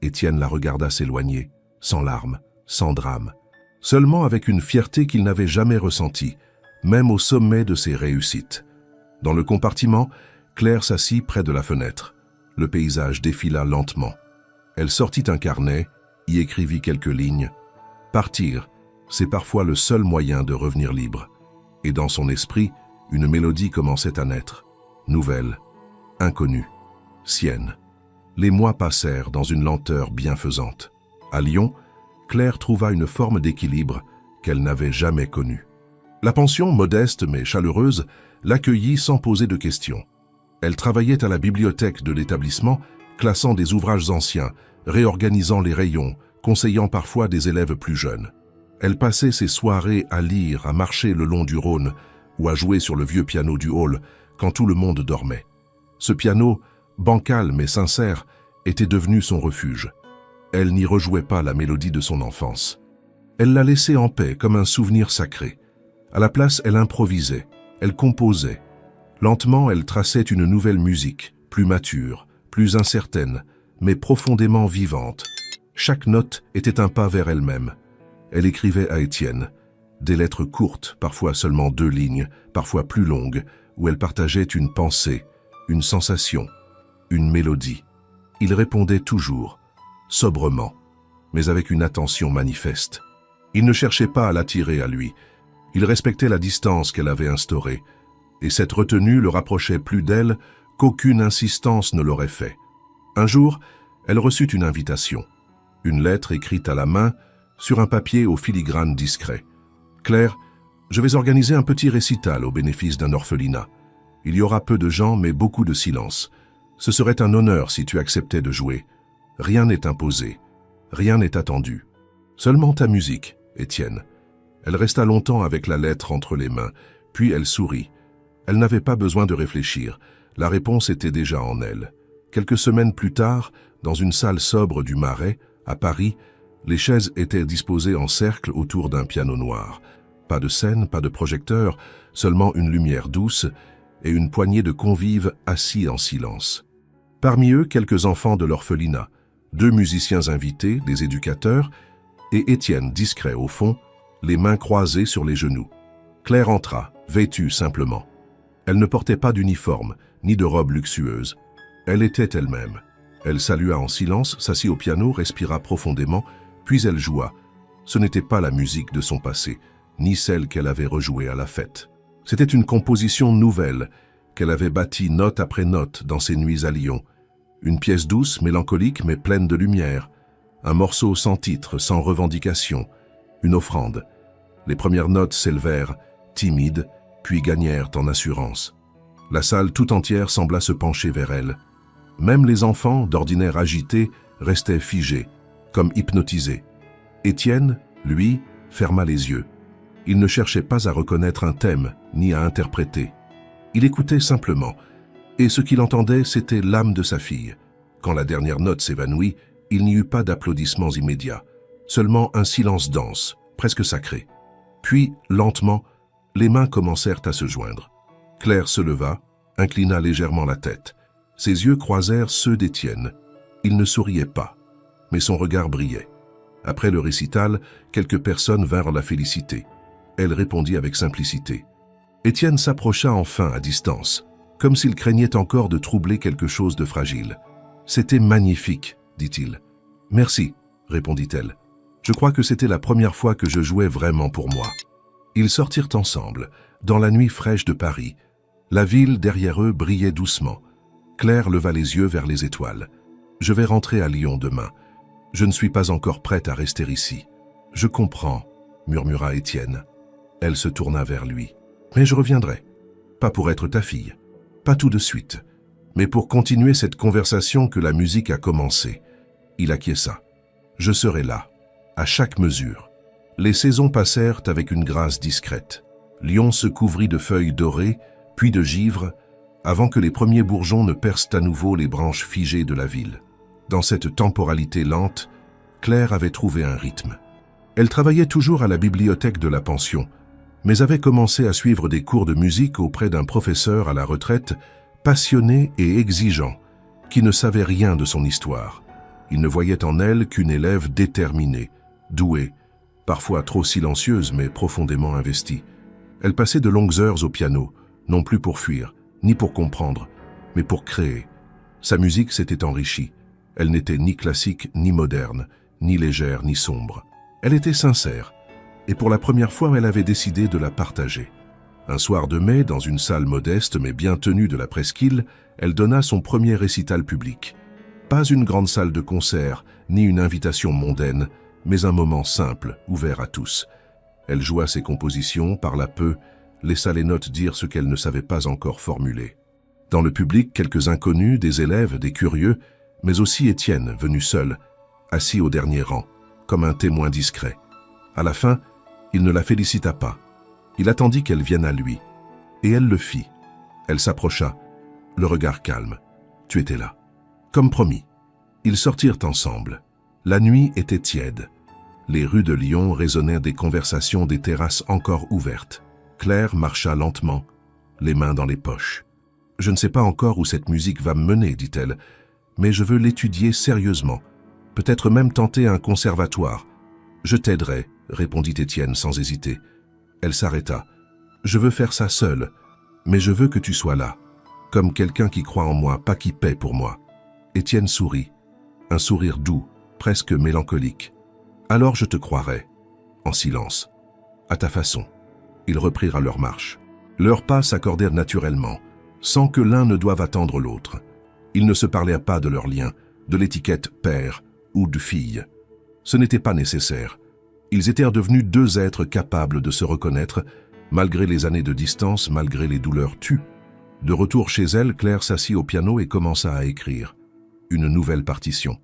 Étienne la regarda s'éloigner, sans larmes, sans drame, seulement avec une fierté qu'il n'avait jamais ressentie, même au sommet de ses réussites. Dans le compartiment, Claire s'assit près de la fenêtre. Le paysage défila lentement. Elle sortit un carnet, y écrivit quelques lignes. Partir, c'est parfois le seul moyen de revenir libre. Et dans son esprit, une mélodie commençait à naître. Nouvelle, inconnue, sienne. Les mois passèrent dans une lenteur bienfaisante. À Lyon, Claire trouva une forme d'équilibre qu'elle n'avait jamais connue. La pension, modeste mais chaleureuse, l'accueillit sans poser de questions. Elle travaillait à la bibliothèque de l'établissement, classant des ouvrages anciens, réorganisant les rayons, conseillant parfois des élèves plus jeunes. Elle passait ses soirées à lire, à marcher le long du Rhône ou à jouer sur le vieux piano du hall quand tout le monde dormait. Ce piano, bancal mais sincère, était devenu son refuge. Elle n'y rejouait pas la mélodie de son enfance. Elle la laissait en paix comme un souvenir sacré. À la place, elle improvisait, elle composait. Lentement, elle traçait une nouvelle musique, plus mature, plus incertaine, mais profondément vivante. Chaque note était un pas vers elle-même. Elle écrivait à Étienne, des lettres courtes, parfois seulement 2 lignes, parfois plus longues, où elle partageait une pensée, une sensation, une mélodie. Il répondait toujours, sobrement, mais avec une attention manifeste. Il ne cherchait pas à l'attirer à lui. Il respectait la distance qu'elle avait instaurée, et cette retenue le rapprochait plus d'elle qu'aucune insistance ne l'aurait fait. Un jour, elle reçut une invitation, une lettre écrite à la main sur un papier au filigrane discret. « Claire, je vais organiser un petit récital au bénéfice d'un orphelinat. Il y aura peu de gens, mais beaucoup de silence. Ce serait un honneur si tu acceptais de jouer. Rien n'est imposé, rien n'est attendu. Seulement ta musique, Étienne. » Elle resta longtemps avec la lettre entre les mains, puis elle sourit. Elle n'avait pas besoin de réfléchir, la réponse était déjà en elle. Quelques semaines plus tard, dans une salle sobre du Marais, à Paris, Les chaises étaient disposées en cercle autour d'un piano noir. Pas de scène, pas de projecteur, seulement une lumière douce et une poignée de convives assis en silence. Parmi eux, quelques enfants de l'orphelinat, 2 musiciens invités, des éducateurs, et Étienne, discret au fond, les mains croisées sur les genoux. Claire entra, vêtue simplement. Elle ne portait pas d'uniforme, ni de robe luxueuse. Elle était elle-même. Elle salua en silence, s'assit au piano, respira profondément, puis elle joua. Ce n'était pas la musique de son passé, ni celle qu'elle avait rejouée à la fête. C'était une composition nouvelle, qu'elle avait bâtie note après note dans ses nuits à Lyon. Une pièce douce, mélancolique, mais pleine de lumière. Un morceau sans titre, sans revendication. Une offrande. Les premières notes s'élevèrent, timides, puis gagnèrent en assurance. La salle tout entière sembla se pencher vers elle. Même les enfants, d'ordinaire agités, restaient figés, comme hypnotisés. Étienne, lui, ferma les yeux. Il ne cherchait pas à reconnaître un thème, ni à interpréter. Il écoutait simplement, et ce qu'il entendait, c'était l'âme de sa fille. Quand la dernière note s'évanouit, il n'y eut pas d'applaudissements immédiats, seulement un silence dense, presque sacré. Puis, lentement, les mains commencèrent à se joindre. Claire se leva, inclina légèrement la tête. Ses yeux croisèrent ceux d'Étienne. Il ne souriait pas, mais son regard brillait. Après le récital, quelques personnes vinrent la féliciter. Elle répondit avec simplicité. Étienne s'approcha enfin à distance, comme s'il craignait encore de troubler quelque chose de fragile. « C'était magnifique », dit-il. « Merci », répondit-elle. « Je crois que c'était la première fois que je jouais vraiment pour moi. » Ils sortirent ensemble, dans la nuit fraîche de Paris. La ville, derrière eux, brillait doucement. Claire leva les yeux vers les étoiles. « Je vais rentrer à Lyon demain. Je ne suis pas encore prête à rester ici. »« Je comprends », murmura Étienne. Elle se tourna vers lui. « Mais je reviendrai. Pas pour être ta fille. Pas tout de suite. Mais pour continuer cette conversation que la musique a commencée. » Il acquiesça. « Je serai là, à chaque mesure. » Les saisons passèrent avec une grâce discrète. Lyon se couvrit de feuilles dorées, puis de givre, avant que les premiers bourgeons ne percent à nouveau les branches figées de la ville. Dans cette temporalité lente, Claire avait trouvé un rythme. Elle travaillait toujours à la bibliothèque de la pension, mais avait commencé à suivre des cours de musique auprès d'un professeur à la retraite, passionné et exigeant, qui ne savait rien de son histoire. Il ne voyait en elle qu'une élève déterminée, douée, parfois trop silencieuse mais profondément investie. Elle passait de longues heures au piano, non plus pour fuir, ni pour comprendre, mais pour créer. Sa musique s'était enrichie. Elle n'était ni classique ni moderne, ni légère ni sombre. Elle était sincère, et pour la première fois, elle avait décidé de la partager. Un soir de mai, dans une salle modeste mais bien tenue de la presqu'île, elle donna son premier récital public. Pas une grande salle de concert, ni une invitation mondaine, mais un moment simple, ouvert à tous. Elle joua ses compositions, parla peu, laissa les notes dire ce qu'elle ne savait pas encore formuler. Dans le public, quelques inconnus, des élèves, des curieux, mais aussi Étienne, venu seul, assis au dernier rang, comme un témoin discret. À la fin, il ne la félicita pas. Il attendit qu'elle vienne à lui. Et elle le fit. Elle s'approcha, le regard calme. « Tu étais là. » Comme promis. Ils sortirent ensemble. La nuit était tiède. Les rues de Lyon résonnaient des conversations des terrasses encore ouvertes. Claire marcha lentement, les mains dans les poches. « Je ne sais pas encore où cette musique va me mener, dit-elle, mais je veux l'étudier sérieusement. Peut-être même tenter un conservatoire. »« Je t'aiderai, » répondit Étienne sans hésiter. Elle s'arrêta. « Je veux faire ça seule, mais je veux que tu sois là, comme quelqu'un qui croit en moi, pas qui paie pour moi. » Étienne sourit, un sourire doux, presque mélancolique. « Alors je te croirai, en silence, à ta façon. » Ils reprirent à leur marche. Leurs pas s'accordèrent naturellement, sans que l'un ne doive attendre l'autre. Ils ne se parlaient pas de leur lien, de l'étiquette père ou de fille. Ce n'était pas nécessaire. Ils étaient devenus 2 êtres capables de se reconnaître, malgré les années de distance, malgré les douleurs tues. De retour chez elle, Claire s'assit au piano et commença à écrire. Une nouvelle partition.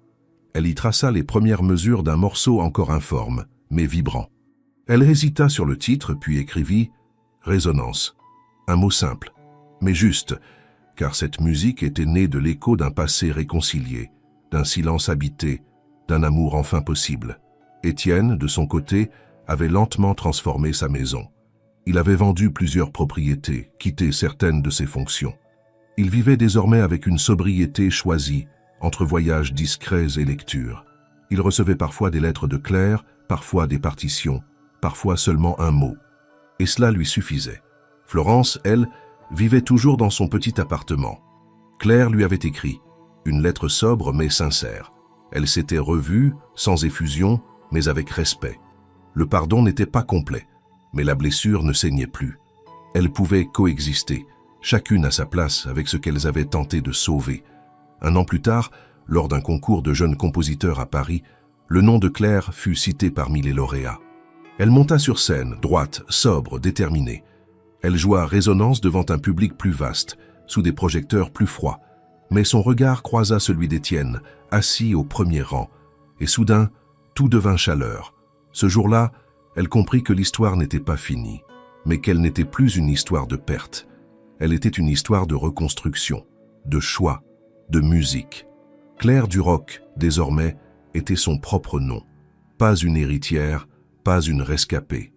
Elle y traça les premières mesures d'un morceau encore informe, mais vibrant. Elle hésita sur le titre, puis écrivit « Résonance ». Un mot simple, mais juste, car cette musique était née de l'écho d'un passé réconcilié, d'un silence habité, d'un amour enfin possible. Étienne, de son côté, avait lentement transformé sa maison. Il avait vendu plusieurs propriétés, quitté certaines de ses fonctions. Il vivait désormais avec une sobriété choisie, entre voyages discrets et lectures. Il recevait parfois des lettres de Claire, parfois des partitions, parfois seulement un mot. Et cela lui suffisait. Florence, elle, vivait toujours dans son petit appartement. Claire lui avait écrit, une lettre sobre mais sincère. Elle s'était revue, sans effusion, mais avec respect. Le pardon n'était pas complet, mais la blessure ne saignait plus. Elles pouvaient coexister, chacune à sa place avec ce qu'elles avaient tenté de sauver. Un an plus tard, lors d'un concours de jeunes compositeurs à Paris, le nom de Claire fut cité parmi les lauréats. Elle monta sur scène, droite, sobre, déterminée. Elle joua Résonance devant un public plus vaste, sous des projecteurs plus froids. Mais son regard croisa celui d'Étienne, assis au premier rang. Et soudain, tout devint chaleur. Ce jour-là, elle comprit que l'histoire n'était pas finie, mais qu'elle n'était plus une histoire de perte. Elle était une histoire de reconstruction, de choix, de musique. Claire Duroc, désormais, était son propre nom. Pas une héritière, pas une rescapée,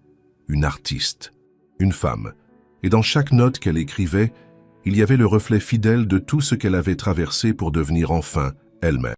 une artiste, une femme. Et dans chaque note qu'elle écrivait, il y avait le reflet fidèle de tout ce qu'elle avait traversé pour devenir enfin elle-même.